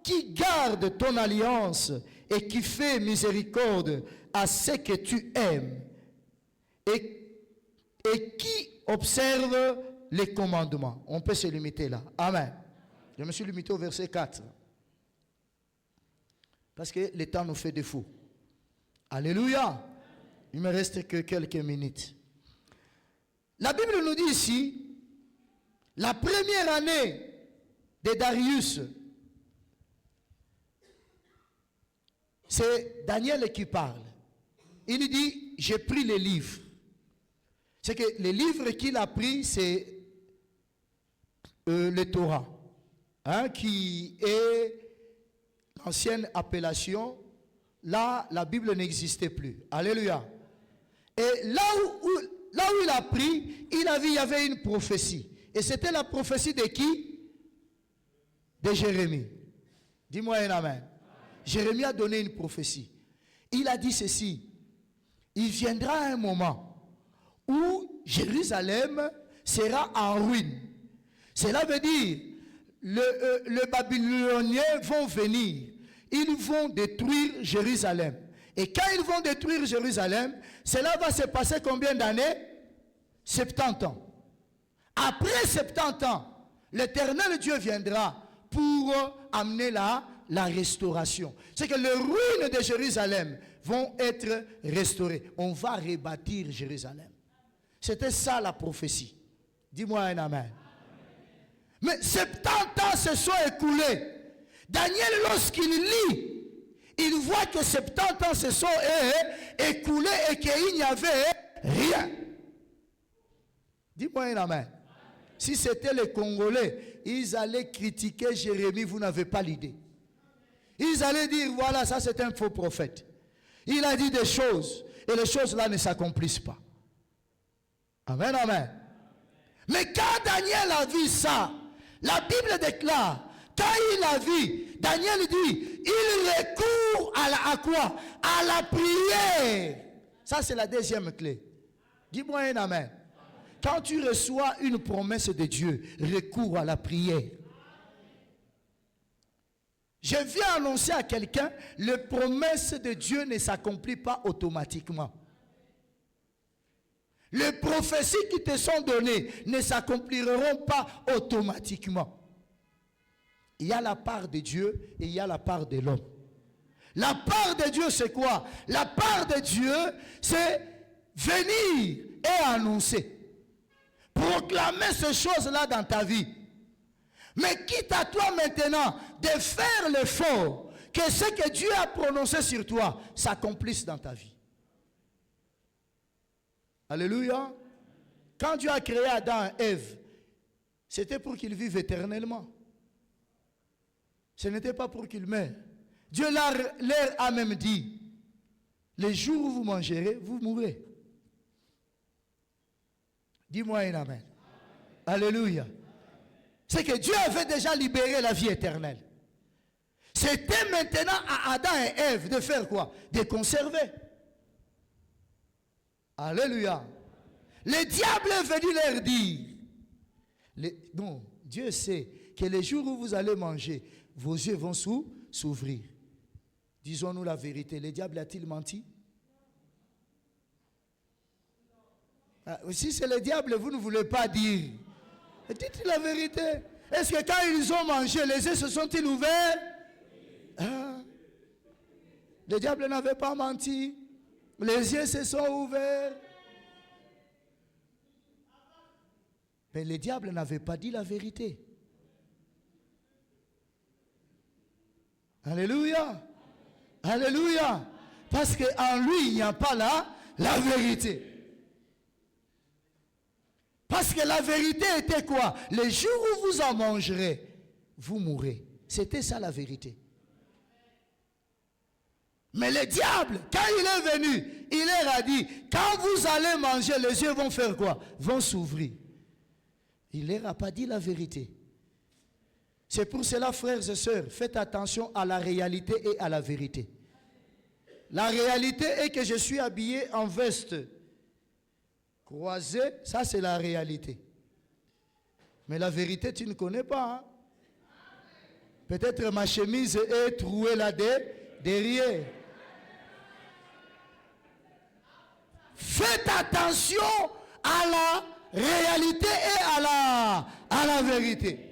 qui gardes ton alliance et qui fais miséricorde à ceux que tu aimes et qui observe les commandements. On peut se limiter là. Amen. Je me suis limité au verset 4. Parce que le temps nous fait défaut. Alléluia. Il me reste que quelques minutes. La Bible nous dit ici, la première année de Darius, c'est Daniel qui parle. Il dit, j'ai pris les livres. C'est que les livres qu'il a pris, c'est le Torah, qui est l'ancienne appellation. Là, la Bible n'existait plus. Alléluia. Et là où il a pris, il a vu, il y avait une prophétie. Et c'était la prophétie de qui? De Jérémie. Dis-moi un amen. Jérémie a donné une prophétie. Il a dit ceci: il viendra un moment où Jérusalem sera en ruine. Cela veut dire, les Babyloniens vont venir. Ils vont détruire Jérusalem. Et quand ils vont détruire Jérusalem, cela va se passer combien d'années? 70 ans. Après 70 ans, l'Éternel Dieu viendra pour amener la restauration. C'est que les ruines de Jérusalem vont être restaurées. On va rebâtir Jérusalem. C'était ça la prophétie. Dis-moi un amen. Mais 70 ans se sont écoulés. Daniel, lorsqu'il lit, il voit que 70 ans se sont écoulés et qu'il n'y avait rien. Dis-moi un amen. Si c'était les Congolais, ils allaient critiquer Jérémie, vous n'avez pas l'idée. Ils allaient dire, voilà, ça c'est un faux prophète. Il a dit des choses, et les choses là ne s'accomplissent pas. Amen, amen. Mais quand Daniel a vu ça, la Bible déclare, quand il a vu, Daniel dit, il recourt à quoi? À la prière. Ça c'est la deuxième clé. Dis-moi un amen. Quand tu reçois une promesse de Dieu, recours à la prière. Je viens annoncer à quelqu'un, les promesses de Dieu ne s'accomplissent pas automatiquement. Les prophéties qui te sont données ne s'accompliront pas automatiquement. Il y a la part de Dieu et il y a la part de l'homme. La part de Dieu, c'est quoi? La part de Dieu, c'est venir et annoncer. Proclamer ces choses-là dans ta vie. Mais quitte à toi maintenant de faire l'effort, que ce que Dieu a prononcé sur toi s'accomplisse dans ta vie. Alléluia. Quand Dieu a créé Adam et Ève, c'était pour qu'ils vivent éternellement. Ce n'était pas pour qu'ils meurent. Dieu leur a même dit, les jours où vous mangerez, vous mourrez. Dis-moi un amen. Alléluia. C'est que Dieu avait déjà libéré la vie éternelle. C'était maintenant à Adam et Ève de faire quoi? De conserver. Alléluia. Le diable est venu leur dire, non, Dieu sait que les jours où vous allez manger, vos yeux vont s'ouvrir. Disons-nous la vérité, le diable a-t-il menti? Si c'est le diable, vous ne voulez pas dire. Dites la vérité. Est-ce que quand ils ont mangé, les yeux se sont-ils ouverts? Le diable n'avait pas menti. Les yeux se sont ouverts. Mais le diable n'avait pas dit la vérité. Alléluia. Alléluia. Parce qu'en lui, il n'y a pas la vérité. Parce que la vérité était quoi? Les jours où vous en mangerez, vous mourrez. C'était ça la vérité. Mais le diable, quand il est venu, il leur a dit, quand vous allez manger, les yeux vont faire quoi? Vont s'ouvrir. Il ne leur a pas dit la vérité. C'est pour cela, frères et sœurs, faites attention à la réalité et à la vérité. La réalité est que je suis habillé en veste croisée, ça c'est la réalité. Mais la vérité, tu ne connais pas. Hein? Peut-être ma chemise est trouée là derrière. Faites attention à la réalité et à la vérité.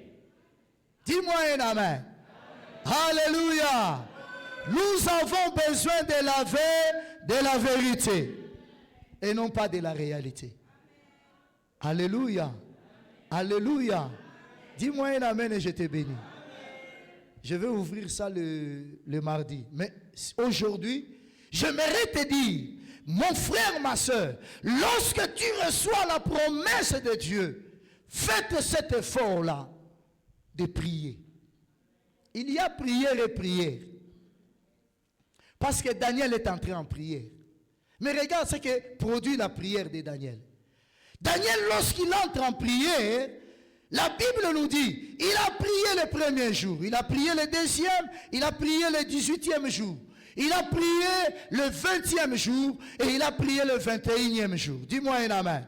Dis-moi un amen. Alléluia. Nous avons besoin de la vérité et non pas de la réalité. Alléluia. Alléluia. Dis-moi un amen et je te bénis. Je vais ouvrir ça le mardi. Mais aujourd'hui, j'aimerais te dire, mon frère, ma soeur, lorsque tu reçois la promesse de Dieu, faites cet effort-là de prier. Il y a prière et prière. Parce que Daniel est entré en prière. Mais regarde ce que produit la prière de Daniel. Daniel, lorsqu'il entre en prière, la Bible nous dit, il a prié le premier jour, il a prié le deuxième, il a prié le 18e jour, il a prié le 20e jour et il a prié le 21e jour. Dis-moi un amen.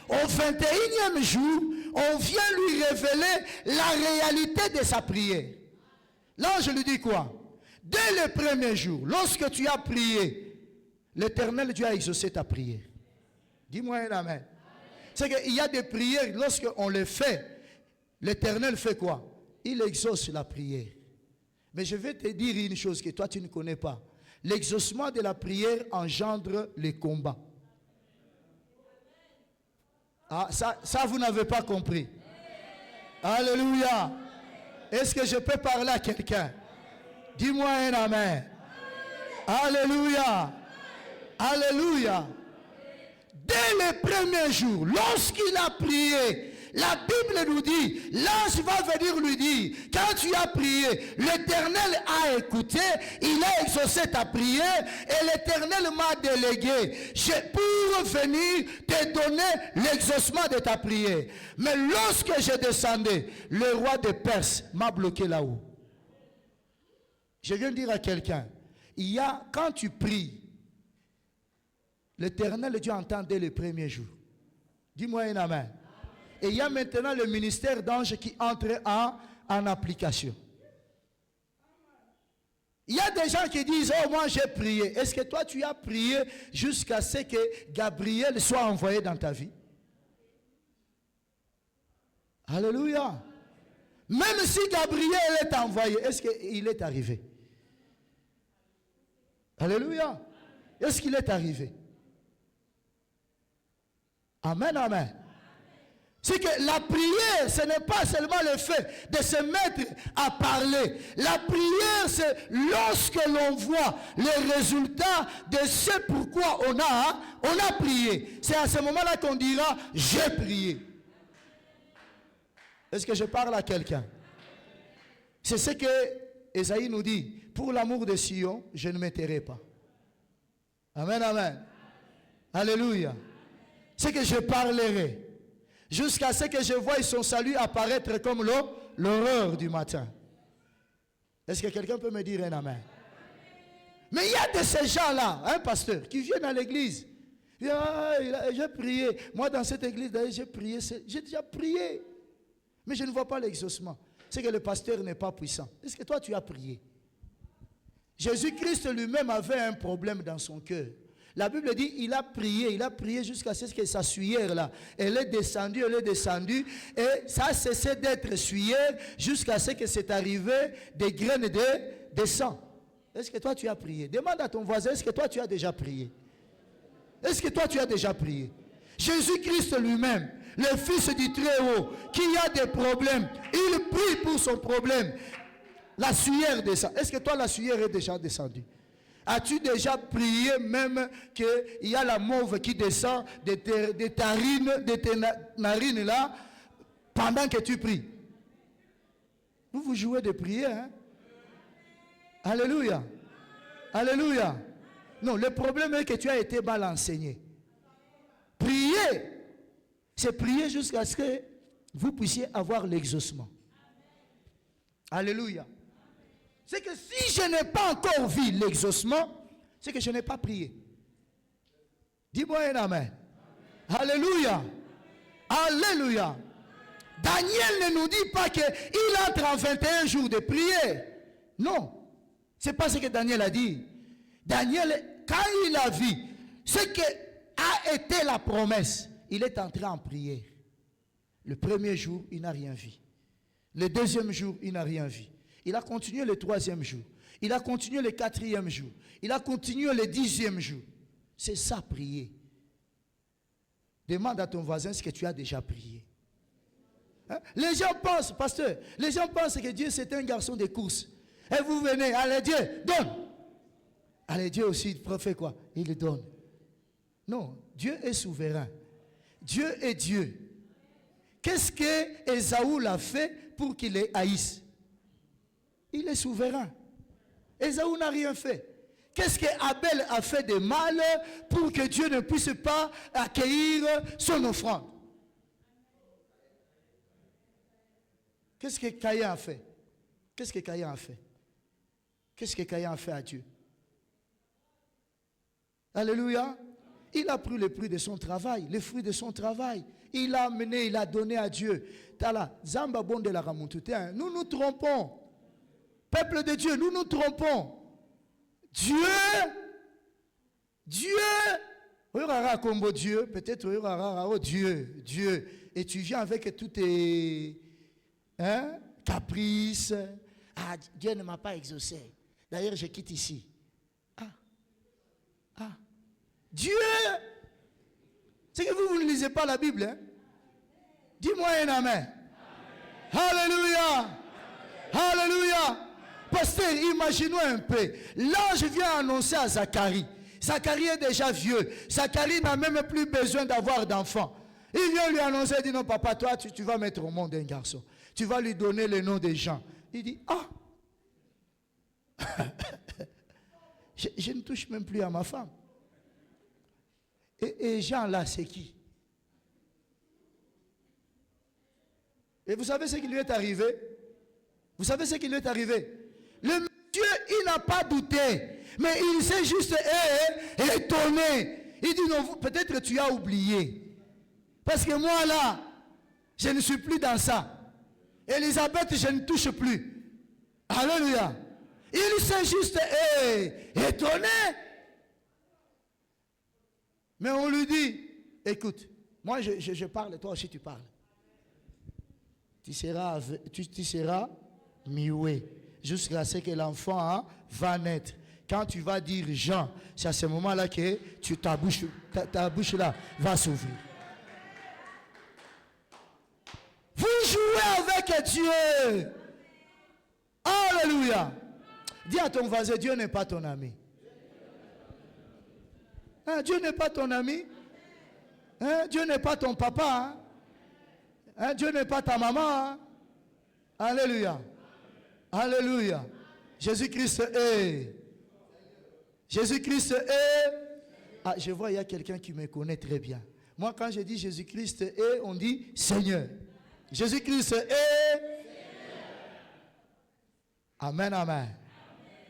Au 21e jour, on vient lui révéler la réalité de sa prière. L'ange lui dit quoi? Dès le premier jour, lorsque tu as prié, l'Éternel Dieu a exaucé ta prière. Dis-moi un amen. C'est qu'il y a des prières, lorsqu'on les fait, l'Éternel fait quoi? Il exauce la prière. Mais je vais te dire une chose que toi tu ne connais pas. L'exaucement de la prière engendre les combats. Ah, ça vous n'avez pas compris. Alléluia. Est-ce que je peux parler à quelqu'un? Dis-moi un amen. Alléluia. Alléluia. Dès le premier jour, lorsqu'il a prié, la Bible nous dit, l'ange va venir lui dire, quand tu as prié, l'Éternel a écouté, il a exaucé ta prière et l'Éternel m'a délégué pour venir te donner l'exaucement de ta prière. Mais lorsque je descendais, le roi de Perse m'a bloqué là-haut. Je viens de dire à quelqu'un, quand tu pries, l'Éternel Dieu entend dès le premier jour. Dis-moi un amen. Et il y a maintenant le ministère d'ange qui entre en application. Il y a des gens qui disent, oh moi j'ai prié. Est-ce que toi tu as prié jusqu'à ce que Gabriel soit envoyé dans ta vie? Alléluia. Même si Gabriel est envoyé, est-ce qu'il est arrivé? Alléluia. Est-ce qu'il est arrivé? Amen, amen. C'est que la prière, ce n'est pas seulement le fait de se mettre à parler. La prière, c'est lorsque l'on voit les résultats de ce pourquoi on a prié. C'est à ce moment-là qu'on dira, j'ai prié. Est-ce que je parle à quelqu'un? C'est ce que Ésaïe nous dit. Pour l'amour de Sion, je ne me tairai pas. Amen, amen. Alléluia. C'est que je parlerai. Jusqu'à ce que je voie son salut apparaître comme l'aurore du matin. Est-ce que quelqu'un peut me dire un amen? Mais il y a de ces gens-là, un pasteur, qui viennent à l'église. J'ai prié. Moi, dans cette église, j'ai prié. J'ai déjà prié. Mais je ne vois pas l'exaucement. C'est que le pasteur n'est pas puissant. Est-ce que toi, tu as prié? Jésus-Christ lui-même avait un problème dans son cœur. La Bible dit, il a prié jusqu'à ce que sa suyeure là, elle est descendue, et ça a cessé d'être suyeure jusqu'à ce que c'est arrivé des graines de sang. Est-ce que toi tu as prié? Demande à ton voisin, est-ce que toi tu as déjà prié? Est-ce que toi tu as déjà prié? Jésus-Christ lui-même, le Fils du Très-Haut, qui a des problèmes, il prie pour son problème. La suyeure descend. Est-ce que toi la suyeure est déjà descendue? As-tu déjà prié même qu'il y a la mauve qui descend de tes narines là pendant que tu pries? Vous jouez de prier, hein? Alléluia. Alléluia. Non, le problème est que tu as été mal enseigné. Prier, c'est prier jusqu'à ce que vous puissiez avoir l'exaucement. Alléluia. C'est que si je n'ai pas encore vu l'exaucement, c'est que je n'ai pas prié. Dis-moi un amen. Alléluia. Alléluia. Daniel ne nous dit pas qu'il entre en 21 jours de prière. Non. C'est pas ce que Daniel a dit. Daniel, quand il a vu ce que a été la promesse, il est entré en prière. Le premier jour, il n'a rien vu. Le deuxième jour, il n'a rien vu. Il a continué le troisième jour. Il a continué le quatrième jour. Il a continué le 10e jour. C'est ça, prier. Demande à ton voisin ce que tu as déjà prié. Hein? Les gens pensent, pasteur, les gens pensent que Dieu c'est un garçon de course. Et vous venez, allez Dieu, donne. Allez Dieu aussi, il fait quoi? Il donne. Non, Dieu est souverain. Dieu est Dieu. Qu'est-ce que Ésaü a fait pour qu'il les haïsse? Il est souverain. Ésaü n'a rien fait. Qu'est-ce que Abel a fait de mal pour que Dieu ne puisse pas accueillir son offrande? Qu'est-ce que Caïn a fait? Qu'est-ce que Caïn a fait? Qu'est-ce que Caïn a fait à Dieu? Alléluia. Il a pris le fruit de son travail, le fruit de son travail. Il l'a amené, il a donné à Dieu. Zamba bon de la ramontouté. Nous nous trompons. Peuple de Dieu, nous nous trompons. Dieu, peut-être Dieu, et tu viens avec tous tes caprices. Ah, Dieu ne m'a pas exaucé. D'ailleurs, je quitte ici. Dieu, c'est que vous ne lisez pas la Bible. Hein? Dis-moi un amen. Alléluia. Alléluia. Pasteur, imaginons un peu. L'ange vient annoncer à Zacharie. Zacharie est déjà vieux. Zacharie n'a même plus besoin d'avoir d'enfant. Il vient lui annoncer, il dit non papa, toi tu vas mettre au monde un garçon. Tu vas lui donner le nom des gens. Il dit je ne touche même plus à ma femme. Et Jean là, c'est qui? Et vous savez ce qui lui est arrivé? Vous savez ce qui lui est arrivé? Le monsieur, il n'a pas douté, mais il s'est juste étonné. Il dit non, peut-être tu as oublié. Parce que moi là, je ne suis plus dans ça. Élisabeth, je ne touche plus. Alléluia. Il s'est juste étonné. Mais on lui dit, écoute, moi je parle, toi aussi tu parles. Tu seras muet jusqu'à ce que l'enfant va naître. Quand tu vas dire Jean, c'est à ce moment-là que ta bouche là va s'ouvrir. avec Dieu. Alléluia. Dis à ton voisin, Dieu n'est pas ton ami. Hein, Dieu n'est pas ton ami. Hein, Dieu n'est pas ton papa. Hein. Hein, Dieu n'est pas ta maman. Hein. Alléluia. Alléluia. Jésus-Christ est. Jésus-Christ est. Ah, je vois, il y a quelqu'un qui me connaît très bien. Moi, quand je dis Jésus-Christ est, on dit Seigneur. Jésus-Christ est. Amen, amen.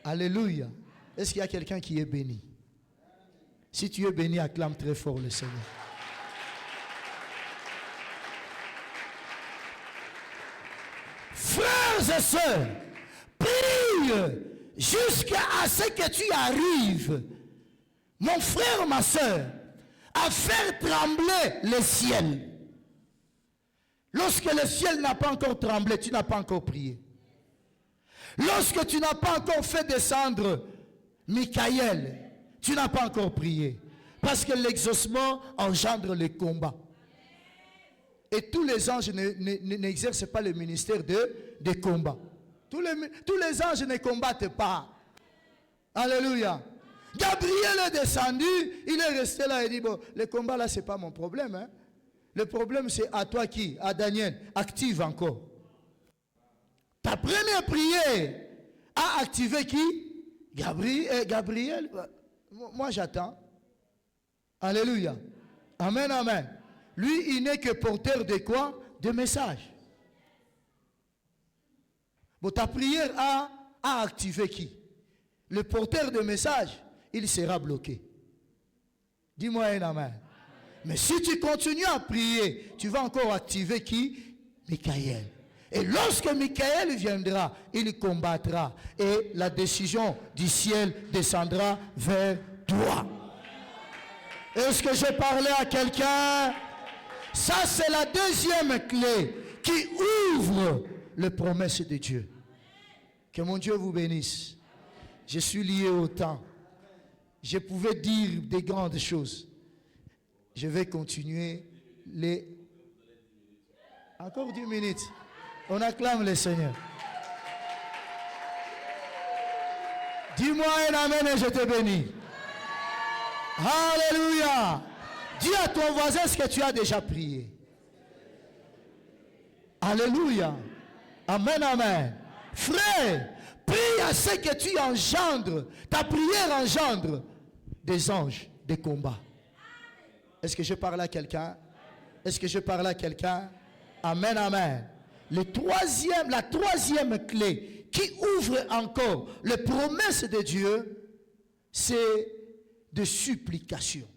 Alléluia. Est-ce qu'il y a quelqu'un qui est béni? Si tu es béni, acclame très fort le Seigneur. Frères et sœurs, prie jusqu'à ce que tu arrives, mon frère, ma sœur, à faire trembler le ciel. Lorsque le ciel n'a pas encore tremblé, tu n'as pas encore prié. Lorsque tu n'as pas encore fait descendre Michael, tu n'as pas encore prié. Parce que l'exaucement engendre les combats. Et tous les anges n'exercent pas le ministère de combat. Tous les anges ne combattent pas. Alléluia. Gabriel est descendu, il est resté là et dit, bon, le combat là, ce n'est pas mon problème. Hein. Le problème, c'est à toi qui? À Daniel. Active encore. Ta première prière a activé qui? Gabriel. Moi, j'attends. Alléluia. Amen, amen. Lui, il n'est que porteur de quoi? De messages. Bon, ta prière a activé qui? Le porteur de messages, il sera bloqué. Dis-moi un amen. Mais si tu continues à prier, tu vas encore activer qui? Michael. Et lorsque Michael viendra, il combattra. Et la décision du ciel descendra vers toi. Est-ce que je parlais à quelqu'un? Ça, c'est la deuxième clé qui ouvre les promesses de Dieu. Que mon Dieu vous bénisse. Je suis lié au temps. Je pouvais dire des grandes choses. Je vais continuer les... Encore 10 minutes. On acclame le Seigneur. Dis-moi un amen et je te bénis. Alléluia. Dis à ton voisin ce que tu as déjà prié. Alléluia. Amen, amen. Frère, prie à ce que tu engendres. Ta prière engendre des anges, des combats. Est-ce que je parle à quelqu'un? Est-ce que je parle à quelqu'un? Amen, amen. La troisième clé qui ouvre encore les promesses de Dieu, c'est de supplication.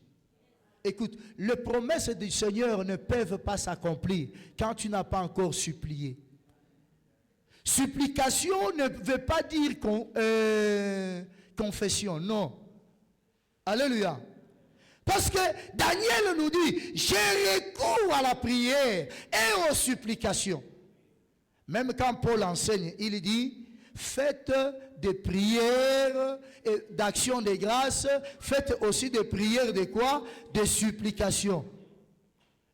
Écoute, les promesses du Seigneur ne peuvent pas s'accomplir quand tu n'as pas encore supplié. Supplication ne veut pas dire confession, non. Alléluia. Parce que Daniel nous dit, j'ai recours à la prière et aux supplications. Même quand Paul enseigne, il dit, faites des prières et d'actions de grâce, faites aussi des prières de quoi? Des supplications.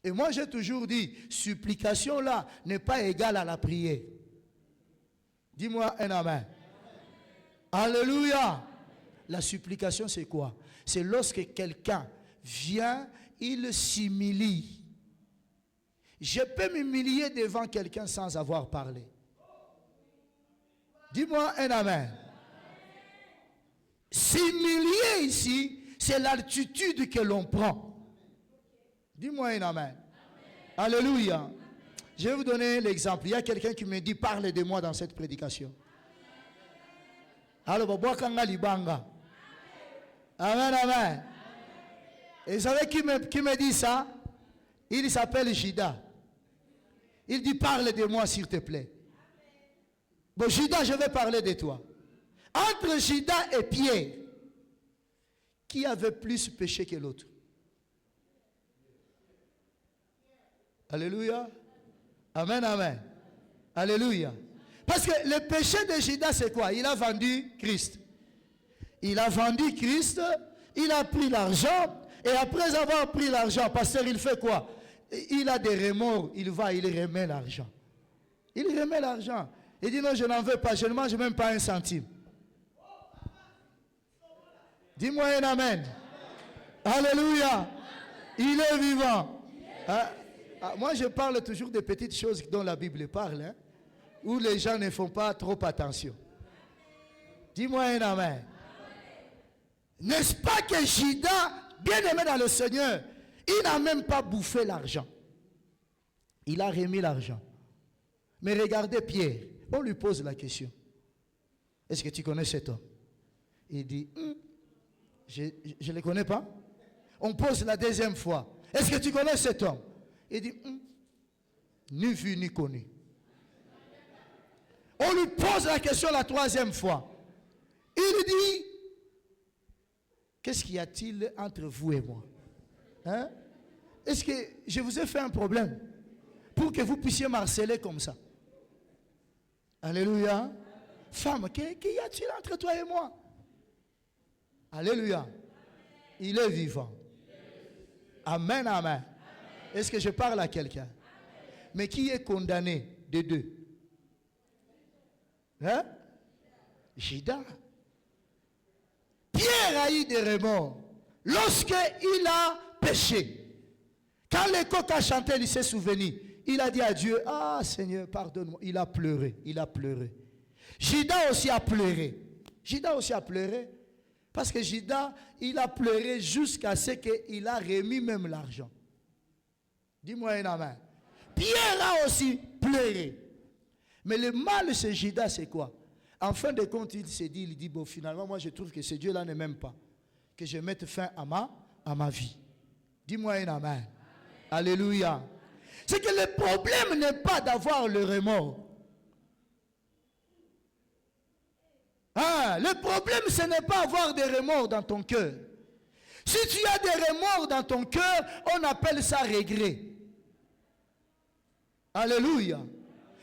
Et moi j'ai toujours dit, supplication là n'est pas égale à la prière. Dis-moi un amen. Alléluia. La supplication c'est quoi? C'est lorsque quelqu'un vient, il s'humilie. Je peux m'humilier devant quelqu'un sans avoir parlé. Dis-moi un amen. S'humilier ici, c'est l'attitude que l'on prend. Dis-moi un amen. Alléluia. Je vais vous donner l'exemple. Il y a quelqu'un qui me dit, parle de moi dans cette prédication. Alors, amen, amen. Et vous savez qui me dit ça? Il s'appelle Judas. Il dit, parle de moi s'il te plaît. Bon, Judas, je vais parler de toi. Entre Judas et Pierre, qui avait plus péché que l'autre? Alléluia. Amen, amen. Alléluia. Parce que le péché de Judas, c'est quoi? Il a vendu Christ. Il a vendu Christ, il a pris l'argent, et après avoir pris l'argent, pasteur, il fait quoi? Il a des remords, il va, il remet l'argent. Il remet l'argent. Il dit non, je n'en veux pas, je ne mange même pas un centime. Dis-moi un amen. Alléluia. Il est vivant. Moi, je parle toujours des petites choses dont la Bible parle, hein, où les gens ne font pas trop attention. Dis-moi un amen. N'est-ce pas que Judas, bien aimé dans le Seigneur, il n'a même pas bouffé l'argent. Il a remis l'argent. Mais regardez Pierre, on lui pose la question. Est-ce que tu connais cet homme? Il dit, je ne le connais pas. On pose la deuxième fois. Est-ce que tu connais cet homme? Il dit, ni vu ni connu. On lui pose la question la troisième fois. Il dit, qu'est-ce qu'il y a-t-il entre vous et moi? Hein? Est-ce que je vous ai fait un problème pour que vous puissiez m'harceler comme ça? Alléluia. Femme, qu'y a-t-il entre toi et moi? Alléluia. Il est vivant. Amen, amen. Est-ce que je parle à quelqu'un? Mais qui est condamné des deux? Hein? Judas. Pierre a eu des remords lorsqu'il a péché. Quand le coq a chanté, il s'est souvenu. Il a dit à Dieu, ah Seigneur, pardonne-moi. Il a pleuré, il a pleuré. Judas aussi a pleuré. Judas aussi a pleuré. Parce que Judas, il a pleuré jusqu'à ce qu'il a remis même l'argent. Dis-moi un amen. Pierre a aussi pleuré. Mais le mal chez Judas, c'est quoi? En fin de compte, il s'est dit, bon, finalement, moi je trouve que ce Dieu-là ne m'aime pas. Que je mette fin à ma vie. Dis-moi un amen. Amen. Alléluia. C'est que le problème n'est pas d'avoir le remords. Le problème, ce n'est pas avoir des remords dans ton cœur. Si tu as des remords dans ton cœur, on appelle ça regret. Alléluia.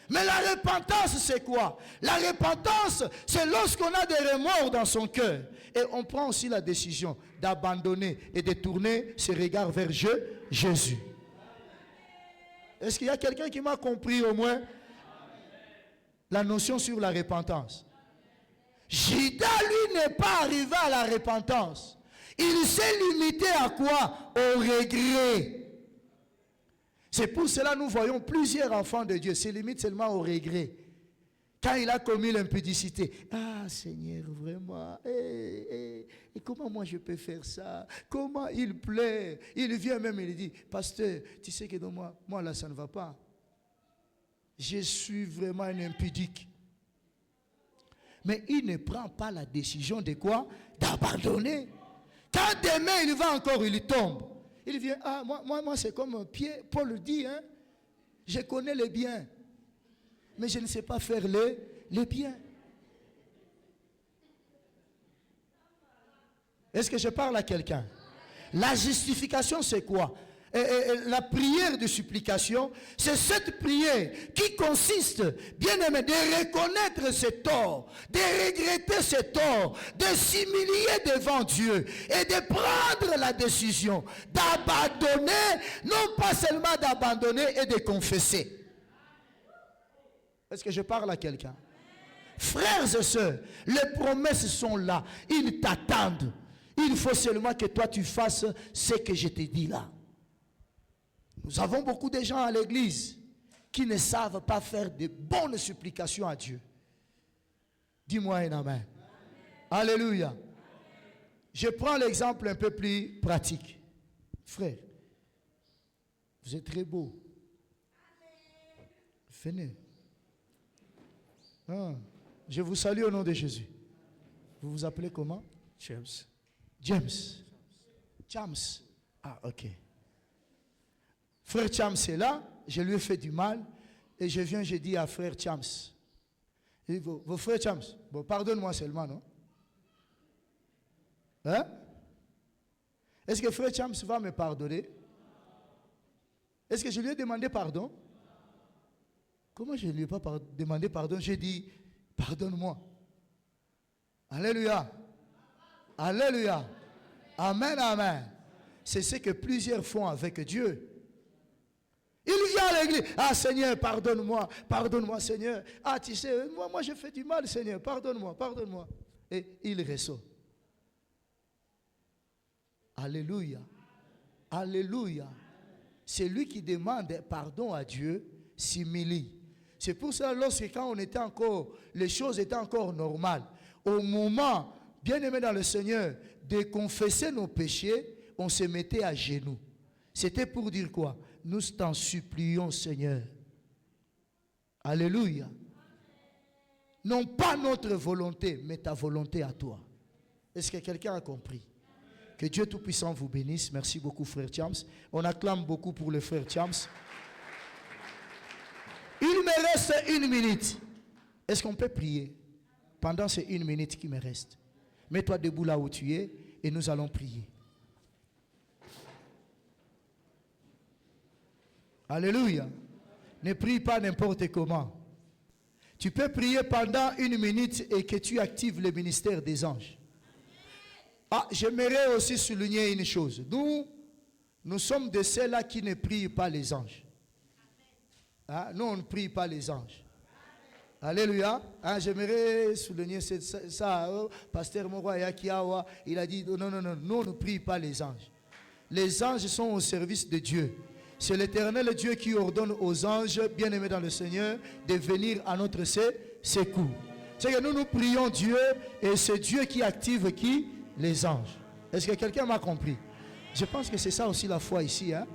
Mais la repentance, c'est quoi? La repentance, c'est lorsqu'on a des remords dans son cœur. Et on prend aussi la décision d'abandonner et de tourner ses regards vers Jésus. Est-ce qu'il y a quelqu'un qui m'a compris au moins la notion sur la repentance? Judas, lui, n'est pas arrivé à la repentance. Il s'est limité à quoi? Au regret. C'est pour cela que nous voyons plusieurs enfants de Dieu se limitent seulement au regret. Quand il a commis l'impudicité. Ah Seigneur, vraiment, et comment moi je peux faire ça? Comment il plaît? Il vient même et il dit, pasteur, tu sais que dans moi là ça ne va pas. Je suis vraiment un impudique. Mais il ne prend pas la décision de quoi? D'abandonner. Quand demain il va encore, il tombe. Il vient, ah, moi c'est comme Paul dit, hein? Je connais le bien, mais je ne sais pas faire le bien. Est-ce que je parle à quelqu'un? La justification, c'est quoi? La prière de supplication, c'est cette prière qui consiste, bien aimé, de reconnaître ses torts, de regretter ses torts, de s'humilier devant Dieu et de prendre la décision d'abandonner, non pas seulement d'abandonner et de confesser. Est-ce que je parle à quelqu'un? Frères et sœurs, les promesses sont là, ils t'attendent. Il faut seulement que toi tu fasses ce que je te dis là. Nous avons beaucoup de gens à l'église qui ne savent pas faire de bonnes supplications à Dieu. Dis-moi un amen. Amen. Alléluia. Amen. Je prends l'exemple un peu plus pratique. Frère, vous êtes très beau. Venez. Je vous salue au nom de Jésus. Vous vous appelez comment? James. James. James. Ah, ok. Frère Chams est là, je lui ai fait du mal, et je viens, je dis à frère Chams, vos frères Chams, bon, pardonne-moi seulement, non? Hein? Est-ce que frère Chams va me pardonner? Est-ce que je lui ai demandé pardon? Comment je ne lui ai pas demandé pardon? J'ai dit, pardonne-moi. Alléluia. Alléluia. Amen, amen. C'est ce que plusieurs font avec Dieu. Il vient à l'église. Ah Seigneur, pardonne-moi. Pardonne-moi Seigneur. Ah tu sais, moi je fais du mal Seigneur. Pardonne-moi, pardonne-moi. Et il ressort. Alléluia. Alléluia. C'est lui qui demande pardon à Dieu s'humilie. C'est pour ça lorsque quand on était encore, les choses étaient encore normales, au moment, bien aimé dans le Seigneur, de confesser nos péchés, on se mettait à genoux. C'était pour dire quoi? Nous t'en supplions Seigneur. Alléluia. Non pas notre volonté, mais ta volonté à toi. Est-ce que quelqu'un a compris? Que Dieu Tout-Puissant vous bénisse. Merci beaucoup, frère Chams. On acclame beaucoup pour le frère Chams. Il me reste 1 minute. Est-ce qu'on peut prier pendant ces 1 minute qui me reste? Mets-toi debout là où tu es et nous allons prier. Alléluia. Ne prie pas n'importe comment. Tu peux prier pendant 1 minute et que tu actives le ministère des anges. Ah, j'aimerais aussi souligner une chose. Nous sommes de ceux-là qui ne prient pas les anges. Ah, nous, on ne prie pas les anges. Alléluia. Ah, j'aimerais souligner ça. Pasteur Moroa Yakiawa, il a dit, non, nous, on ne prie pas les anges. Les anges sont au service de Dieu. C'est l'Éternel Dieu qui ordonne aux anges, bien-aimés dans le Seigneur, de venir à notre secours. C'est que nous prions Dieu et c'est Dieu qui active qui? Les anges. Est-ce que quelqu'un m'a compris? Je pense que c'est ça aussi la foi ici. Hein?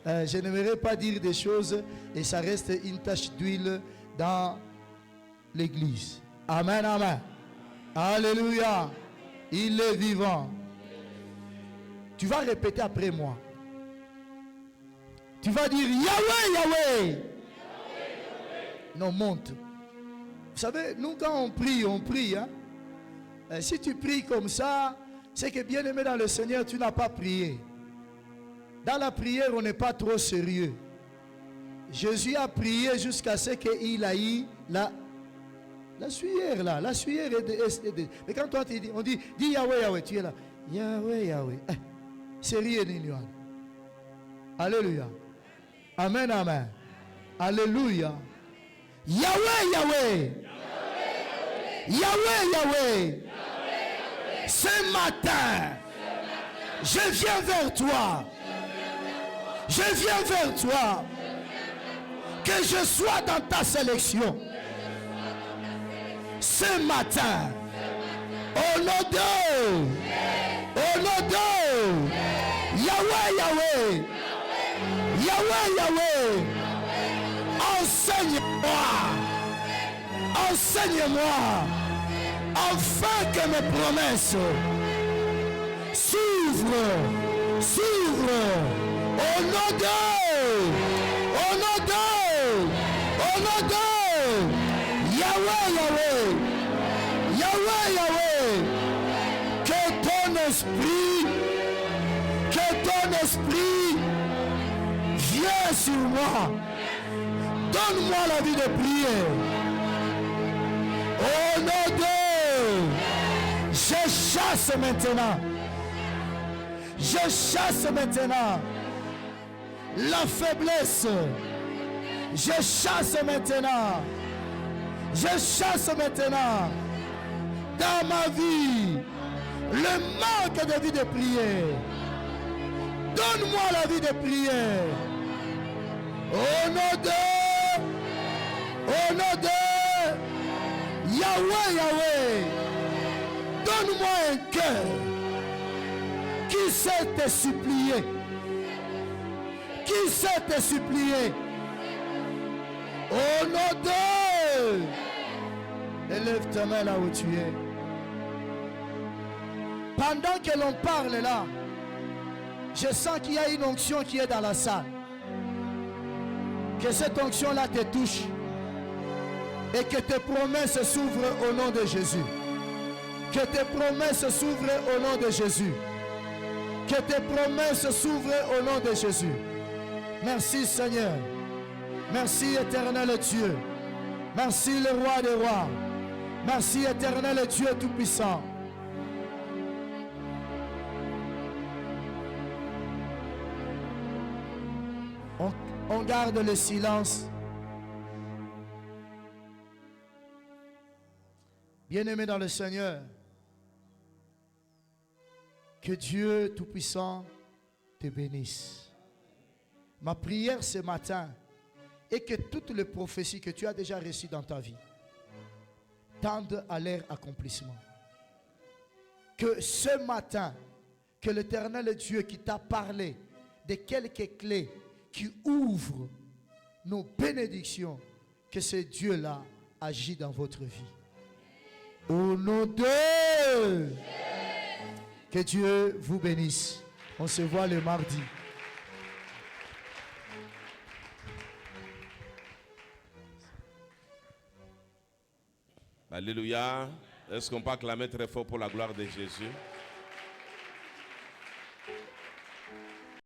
Je n'aimerais pas dire des choses et ça reste une tache d'huile dans l'église. Amen, amen. Alléluia. Il est vivant. Tu vas répéter après moi. Tu vas dire Yahweh, Yahweh. Non, monte. Vous savez, nous quand on prie. Hein? Si tu pries comme ça, c'est que bien aimé dans le Seigneur, tu n'as pas prié. Dans la prière, on n'est pas trop sérieux. Jésus a prié jusqu'à ce qu'il a eu la sueur là. La sueur mais quand toi tu dis, on dit Yahweh, Yahweh, tu es là. Yahweh, Yahweh. Sérieux, Niniwan. Alléluia. Amen, amen. Alléluia. Yahweh, Yahweh. Yahweh, Yahweh. Ce matin, je viens vers toi. Je viens vers toi. Que je sois dans ta sélection. Ce matin, au nom de Yahweh, Yahweh. Yahweh, Yahweh. Enseigne-moi. Enseigne-moi. Afin que mes promesses s'ouvrent. Au nom de Yahweh, Yahweh. Yahweh, Yahweh. Que ton esprit vienne sur moi. Donne-moi la vie de prier. Au nom de... Je chasse maintenant. Je chasse maintenant la faiblesse. Je chasse maintenant. Je chasse maintenant dans ma vie le manque de vie de prière. Donne-moi la vie de prière. Au nom de Yahweh, Yahweh. Donne-moi un cœur qui sait te supplier. Qui sait te supplier. Au nom de... Élève ta main là où tu es. Pendant que l'on parle là, je sens qu'il y a une onction qui est dans la salle. Que cette onction là te touche. Et que tes promesses s'ouvrent au nom de Jésus. Que tes promesses s'ouvrent au nom de Jésus. Que tes promesses s'ouvrent au nom de Jésus. Merci Seigneur. Merci éternel Dieu. Merci le roi des rois. Merci éternel Dieu tout-puissant. On garde le silence. Bien-aimés dans le Seigneur, que Dieu Tout-Puissant te bénisse. Ma prière ce matin est que toutes les prophéties que tu as déjà reçues dans ta vie tendent à leur accomplissement. Que ce matin, que l'Éternel Dieu qui t'a parlé de quelques clés qui ouvrent nos bénédictions, que ce Dieu-là agit dans votre vie. Au nom de... Que Dieu vous bénisse. On se voit le mardi. Alléluia. Est-ce qu'on peut acclamer très fort pour la gloire de Jésus?